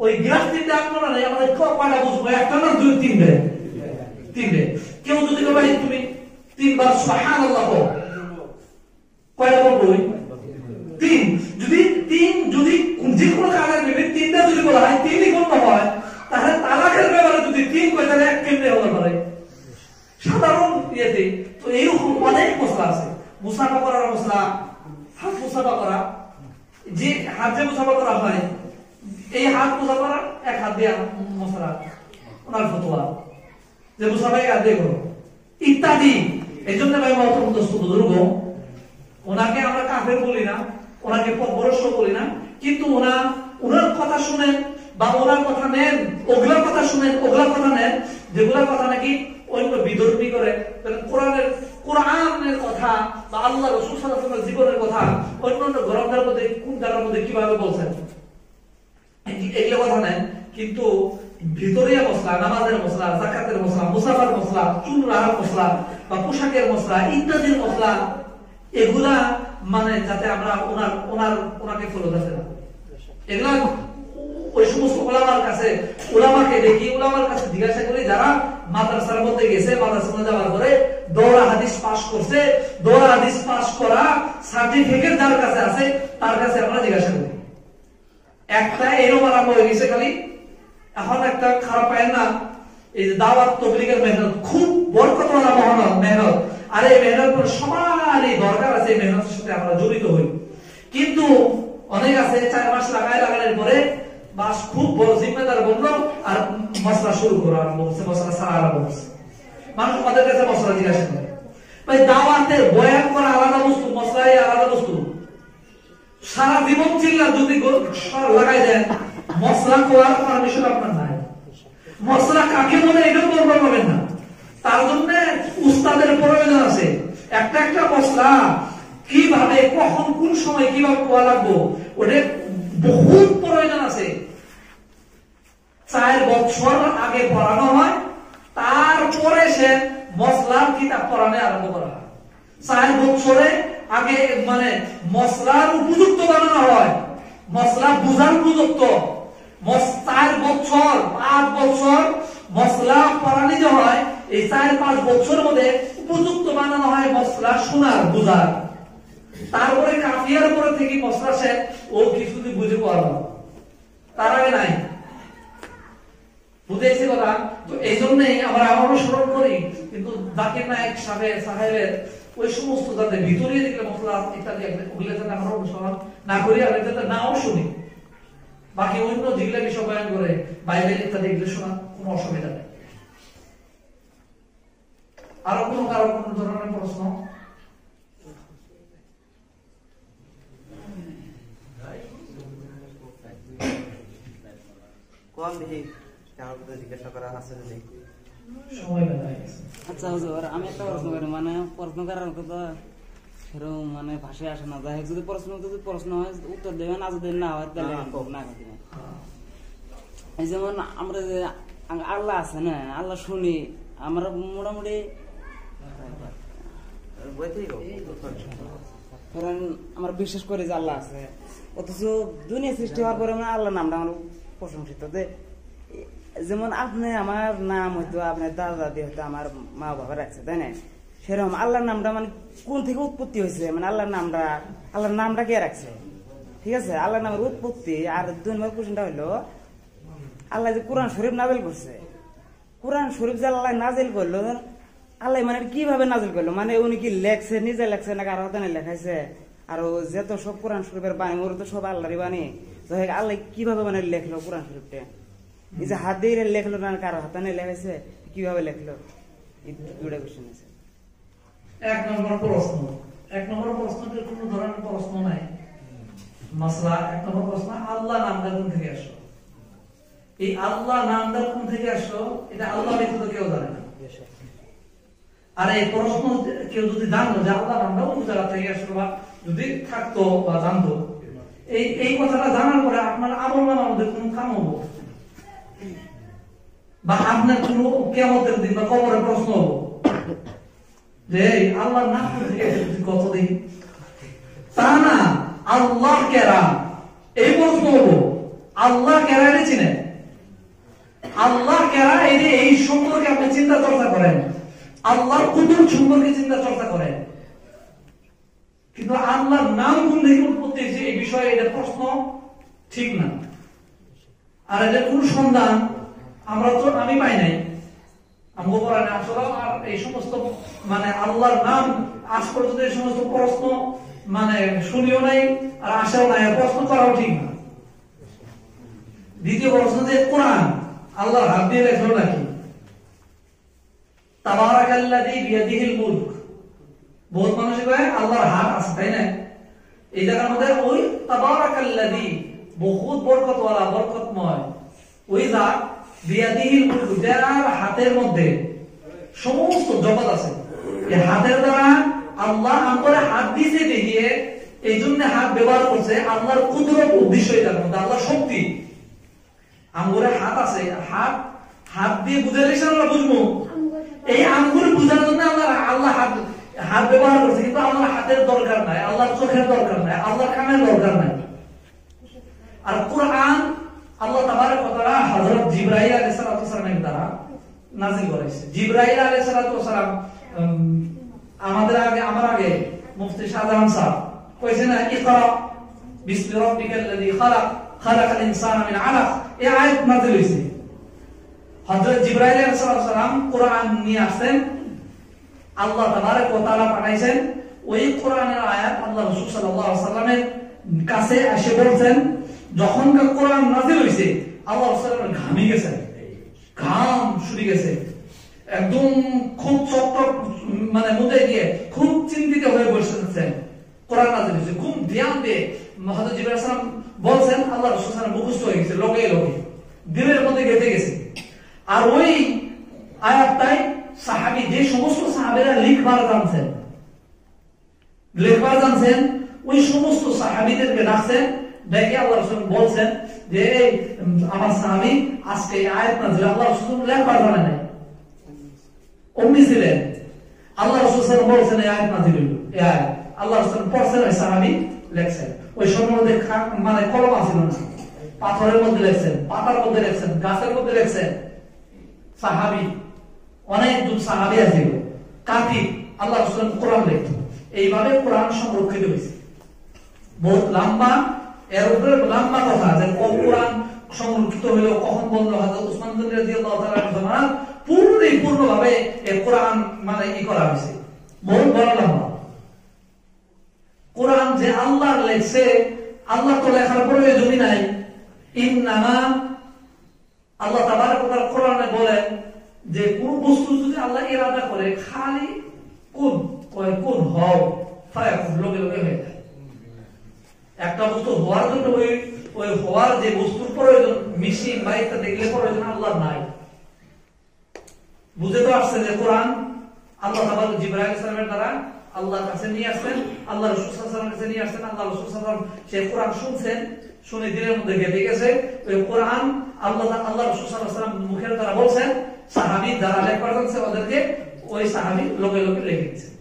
ওই গ্লাস 3টে আনবো না, আমাদের কয়টা বুঝবো, একটা না 2 3টে। কেউ যদি ভাই তুমি 3 বার সুবহানাল্লাহ বলো, কয়টা বলবো? 3। যদি যে কোনো কাজের নেবে 3টা যদি বলা হয় 3ই গণ্য হয়, তাহলে তালাকের ব্যাপারে যদি 3 কয় তাহলে 1 কেমনে হতে পারে সাধারণ ইয়েতে? তো এইরকম অনেক মশলা আছে। মুসাফা করার মশলা, হাত মুসাফা করা, যে হাত যে মুসাফা করা হয়, এই হাত মুসাফা করা এক হাত দিয়ে মশলা, ওনার ফতোয়া যে মুসাফা এক হাত দিয়ে করো ইত্যাদি। এই জন্য ভাই বুজুর্গ, ওনাকে আমরা কাফের বলি না, ওনাকে পরশ বলি না, কিন্তু ওনার কথা শুনেন বা ওনার কথা নেন, ওগুলার কথা শুনেন, ওগুলার কথা নেন যেগুলার কথা নাকি অন্য বিধর্মী করে। কোরআনের কথা বা আল্লাহ রাসূল সাল্লাল্লাহু আলাইহি ওয়াসাল্লামের জীবনের কথা অন্য গ্রন্থের মধ্যে কোন জায়গার মধ্যে কিভাবে বলছেন, এগুলো কথা নেন। কিন্তু ভিতরিয়া মশলা, নামাজের মশলা, যাকাতের মশলা, মুসাফার মশলা, চুল রাখার মশলা বা পোশাকের মশলা ইত্যাদির মশলা, এগুলা মানে যাতে আমরা ওনাকে ফলো করতে না, এগুলা ওই সমস্ত উলামাকে দেখি, উলামার কাছে জিজ্ঞাসা করি যারা মাদ্রাসার মধ্যে গেছে, মাদ্রাসার মধ্যে যাওয়ার পরে দৌড়া হাদিস পাস করছে, দৌড়া হাদিস পাস করা সার্টিফিকেট যার কাছে আছে তার কাছে আমরা জিজ্ঞাসা করি। একটা এরকম আরম্ভ হয়ে গেছে খালি, এখন একটা খারাপ পায় না, এই যে দাওয়াত তাবলীগের মেহনত খুব বরকতওয়ালা মেহনত, আর এই মেহনত সবারই দরকার আছে, এই মেহনতের সাথে আমরা জড়িত হই। কিন্তু অনেক আছে 4 মাস লাগানোর পরে বাস খুব বড় জিম্মেদার বললো আর মশলা শুরু করা আরম্ভ করছে, মশলা সারা আরম্ভ করছে। মানুষ আমাদের কাছে মশলা জিজ্ঞাসা করে, ভাই দাওয়াতের বয়ান করা আলাদা বস্তু, মশলাই আলাদা বস্তু। সারা জীবন চিল্লা যদি লাগাই দেন, মশলা করার পারমিশন আপনার নাই। মশলা কাকে বলে এটা বলবার পাবেন না, তার জন্য উস্তাদের প্রয়োজন আছে। একটা মশলা কিভাবে, কখন, কোন সময় কিভাবে কোয়া লাগবো, ওটা বহুত প্রয়োজন আছে। 4 বছর আগে পড়ানো হয়, তারপরে সে মশলার কিতাব পড়ানো আরম্ভ করা হয়। 4 বছরে আগে মানে মশলার উপযুক্ত বানানো হয়, মশলা বুঝার উপযুক্ত, 4 বছর 5 বছর মশলা পরানিত হয়, এই 4-5 বছরের মধ্যে উপযুক্ত বানানো হয় মশলা সোনার বুঝার। তারপরে কাফিয়ার পরে থেকে মশলা শেখ ও কিছুদিন বুঝে পারবো, তার আগে নাই। বুঝেছি কথা? তো এই জন্যই আমরা অনুসরণ করি, কিন্তু জাকির নায়েক সাহেবের ওই সমস্ত যাতে ভিতরে দেখলে মশলা ইত্যাদি ওগুলো যাতে আমরা অনুসরণ না করি, আর যাতে নাও শুনি, বাকি অন্য যেগুলো বিষয় বয়ান করে বাইবেল ইত্যাদি এগুলো শোনা কোনো অসুবিধা নেই। আরো কোনো ধরনের প্রশ্ন? কোন দেখি জিজ্ঞাসা করা আছে যদি সময় বেলা গেছে। আচ্ছা হুজুর, আমি একটা প্রশ্ন করি, মানে প্রশ্ন করার কথা সেরকম মানে ভাষায় আসে না। যাই হোক, যদি প্রশ্ন হয় উত্তর দেবেন, আর যদি না হয় তাহলে না করতে। এই যেমন আমরা যে আল্লাহ আছে না, আল্লাহ শুনি আমরা মোটামুটি ধরেন আমরা বিশ্বাস করি যে আল্লাহ আছে, অথচ দুনিয়া সৃষ্টি হওয়ার পরে মানে আল্লাহ নামটা আমার প্রশংসিত। যেমন আপনি আমার নাম হয়তো আপনার দাদা দাদি হয়তো আমার মা বাবা রাখছে, তাই না? সেরকম আল্লাহর নামটা মানে কোন থেকে উৎপত্তি হয়েছে, মানে আল্লাহর নামটা কে রাখছে? ঠিক আছে, আল্লাহর নামের উৎপত্তি। আর 2 নম্বর কোশ্চেনটা হইলো, আল্লাহ যে কোরআন শরীফ নাজিল করছে, কোরআন শরীফ যে আল্লাহ নাজিল করলো, আল্লাহ মানে কিভাবে নাজিল করলো? মানে উনি কি লেখছে, নিজে লেখছে না কারো হাতে লেখাইছে? আর যেত সব কোরআন শরীফের বাণী ওর তো সব আল্লাহরই বাণী। আল্লাহ কিভাবে মানে লেখলো কোরআন শরীফটা? এই যে হাত দিয়ে লেখলো না কারো হাতে লেখাইছে, কিভাবে লেখলো? এই দুটা কোশ্চেন আছে। 1 নম্বর প্রশ্নটির কোন ধরনের প্রশ্ন নাই মাসলা। 1 নম্বর প্রশ্ন, আল্লাহ নামটা কোন থেকে আসলো? এই আল্লাহ নামটা কোন থেকে আসলো এটা আল্লাহ ব্যতীত কেউ জানে না। আর এই প্রশ্ন কেউ যদি জানতো যে আল্লাহ নামটা কোন জায়গা থেকে আসলো, বা যদি থাকতো বা জানতো, এই কথাটা জানার পরে আপনার আমল নামার মধ্যে কোন কাম হবো, বা আপনার কোন কিয়ামতের দিন বা কবরের প্রশ্ন হবো যে আল্লাহর নাম থেকে কতদিন, তা না। আল্লাহ কেরা এই প্রশ্ন হবো, আল্লাহ কেরা চিনেন? আল্লাহ কেরা এই সম্পর্কে আপনি চিন্তা চর্চা করেন, আল্লাহর কুদরত সম্পর্কে চিন্তা চর্চা করেন, কিন্তু আল্লাহর নাম কোন থেকে উৎপত্তি হয়েছে এই বিষয়ে এটা প্রশ্ন ঠিক না। আর এটা কোন সন্ধান আমি পাই নাই, আমগো কোরআনে আসলে। আর এই সমস্ত মানে আল্লাহর নাম আজ পর্যন্ত এই সমস্ত প্রশ্ন মানে শুনিও নাই, আর আশাও নাই, প্রশ্ন করাও ঠিক না। দ্বিতীয় প্রশ্ন, যে কোরআন আল্লাহর হাত দিয়ে লেখলো নাকি? তাবারাকাল্লাযী বিয়াদিহিল মুলক, বহুত মানুষ কয় আল্লাহর হাত আছে, তাই না? এই জায়গার মধ্যে ওই তাবারাকাল্লাযী বহুত বরকতওয়ালা, বরকতময় ওই জাত, বিয়াদিহিল মুলক যার হাতের মধ্যে সমস্ত জগৎ আছে। এই হাতের দ্বারা আল্লাহ আমরে হাত দিয়েছে দেখিয়ে, এই জন্য হাত ব্যবহার করছে। আল্লাহর কুদরত উদ্দেশ্য এটার মধ্যে, আল্লাহর শক্তি। আমরে হাত আছে, হাত দিয়ে বুঝাইলে আমরা বুঝবো। এই আঙ্গুর বুঝার জন্য আল্লাহ হাত ব্যবহার করছে, কিন্তু আল্লাহর হাতের দরকার নাই, আল্লাহর চোখের দরকার নাই, আল্লাহর কানের দরকার নাই। আর কোরআন আল্লাহ তাবারক ওয়া তাআলা হযরত জিবরাইল আলাইহিস সালামের দ্বারা নাযিল করেছে। জিবরাইল আলাইহিস সালাম আমার আগে মুফতি শাহজাহান সাহেব কইছে না, ইকরা বিসমি রাব্বিকাল্লাযী খালাক খালাকাল ইনসানা মিন আলাক, এই আয়াত নাযিল হইছে। হযরত জিবরাইল আলাইহিস সালাম কোরআন নিয়ে আসেন, আল্লাহ তাবারক ওয়া তাআলা পাঠাইছেন। ওই কোরআনের আয়াত আল্লাহ রাসূল সাল্লাল্লাহু আলাইহি ওয়াসাল্লামের কাছে এসে বলছেন, যখন কোরআন নাযিল হইছে আল্লাহ রাসূল ঘামে গেছেন, ঘাম শুকিয়ে গেছে, একদম খুব চটপট মানে মুদে দিয়ে খুব চিন্তিত হয়ে বসেছেন। কোরআন নাযিল হইছে, খুব ধ্যান দিয়ে হযরত জিবরাইল সালাম বলছেন, আল্লাহ রাসূল সাল্লাল্লাহু আলাইহি ওয়াসাল্লাম মুখস্থ হয়ে গেছে, লোকে দিলের মধ্যে গেঁথে গেছে। আর ওই আয়াতটাই সাহাবী, যে সমস্ত সাহাবীরা লিখবার জানছেন, ওই সমস্ত সাহাবীদেরকে ডাকছেন, ডেকে আল্লাহ রাসূল বলছেন যে আমার সাহাবী আজকে এই আয়াত নাযিল, আল্লাহ রাসূল লেখবার জানে নাই, অমনি ছিলেন। আল্লাহ রাসূল সাল্লাল্লাহু আলাইহি ওয়াসাল্লাম বলছেন এই আয়াত নাযিল হলো, এই আয়াত আল্লাহ রাসূল পড়ছেন, ওই সাহাবী লেখছেন। ওই সময়ের মধ্যে মানে কলম ছিল না, পাথরের মধ্যে লেখছেন, পাতার মধ্যে লেখছেন, গাছের মধ্যে লেখছেন। সাহাবী অনেক দূর সাহাবী আছে, কাতিব আল্লাহ রাসূল কোরআন লেখত। এইভাবে কোরআন সংরক্ষিত হয়েছে। বহুত লম্বা, এর উপরে লম্বা কথা যে কোরআন সংরক্ষিত হইল কখন বলল হযরত উসমান গনি রাদিয়াল্লাহু তাআলা জামান পূর্ণভাবে এই কোরআন মানে করা হয়েছে। বহুত বড় লম্বা কোরআন যে আল্লাহ লেখছে, আল্লাহ তো লেখার প্রয়োজনই নাই। ইন্নামা আল্লাহ তাবারক ওয়া তাআলা কোরআনে বলেন যে কোন বস্তু যদি আল্লাহ ইরাদা করে খালি কোন কোন হও ফায়াকুন লগে লগে হয়ে যায়। একটা বস্তু হওয়ার জন্য ওই হওয়ার যে বস্তুর প্রয়োজন মেশিন বা ইত্যাদি দেখলে প্রয়োজন আল্লাহ নাই। বুঝে তো আসছে যে কোরআন আল্লাহ তাবারক জিবরাইল আলাইহিস সালামের দ্বারা আল্লাহর কাছে নিয়ে আসছেন, আল্লাহ রাসূল সাল্লাল্লাহু আলাইহি ওয়াসাল্লামের কাছে নিয়ে আসছেন। আল্লাহ রাসূল সাল্লাল্লাহু আলাইহি ওয়াসাল্লাম সেই কোরআন শুনছেন, শুনে দিলের মধ্যে গেঁথে গেছে। ওই কোরআন আল্লাহ রাসূল সাল্লাল্লাহু আলাইহি ওয়াসাল্লাম মুখের দ্বারা বলছেন, সাহাবী যারা লেখা করছে ওদেরকে ওই সাহাবী লগে লগে লিখে দিয়েছেন।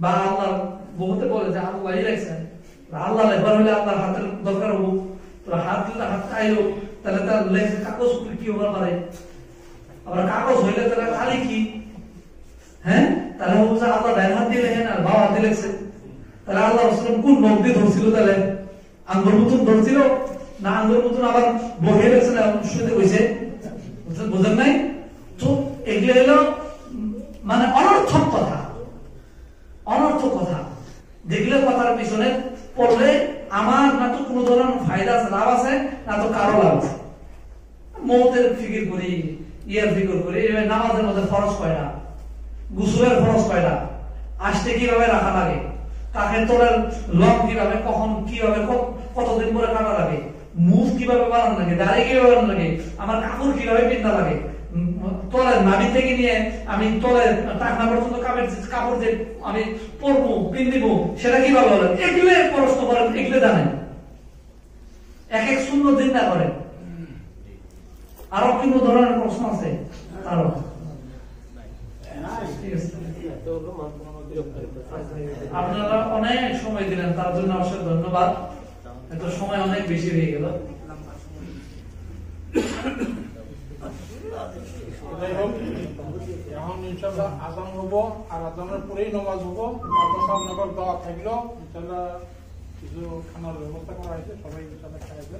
বা আল্লাহ বহুতে বলে যে আল্লাহই লেখছেন, আল্লাহ লেখবার হলে আল্লাহর হাতের দরকার হোক, হাত আইলো তাহলে তার লেখা কাগজ কি হবার পারে। আবার কাগজ হইলে তাহলে খালি কি, হ্যাঁ তাহলে আল্লাহ ডাইন হাত দিয়ে লেখেন আর বাবা হাতে লেখছে। তাহলে আল্লাহ রাসূল কোন নখ দিয়ে ধরছিল? তাহলে আঙ্গুর মতন ধরছিল না আঙ্গুর মতন আবার বহে লেখছে না শুনতে কইছে? বুঝেন নাই তো? এগুলো হলো মানে অনর্থক কথা, অনর্থক কথা। যেগুলো কথার পিছনে পড়লে আমার না তো কোনো ধরনের ফায়দা আছে, লাভ আছে, না তো কারো লাভ আছে। মৌতের ফিকির করি, ইয়ার ফিকির করি। নামাজের মধ্যে ফরজ কয়টা, গোসলের ফরজ কয়টা, আসতে কিভাবে রাখা লাগে, কাকের তোলের লং কিভাবে, কখন কিভাবে, কতদিন পরে কাটা লাগে, মুভ কিভাবে বানানো লাগে, দাড়ি কিভাবে বানানো লাগে, আমার কাপড় কিভাবে পিন্ধা লাগে, তোলের নাভি থেকে নিয়ে আমি তোলের টাকনা পর্যন্ত কাপড় যে আমি পরবো পিন্দিব সেটা কিভাবে হলো, এগুলো প্রশ্ন করেন, এগুলো জানেন। এক এক শূন্য চিন্তা করেন। আরো বিভিন্ন ধরনের প্রশ্ন আছে আরো। আপনারা অনেক সময় দিলেন, তার জন্য অবশ্যই ধন্যবাদ। এত সময় অনেক বেশি হয়ে গেল। এখন ইনশাআল্লাহ আযান হবো, আর আযানের পরেই নামাজ হবো। মাদ্রাসা আপনাদের দাওয়াত থাকলো, ইনশাআল্লাহ কিছু খানার ব্যবস্থা করা হয়েছে, সবাই ইনশাআল্লাহ খাইবে।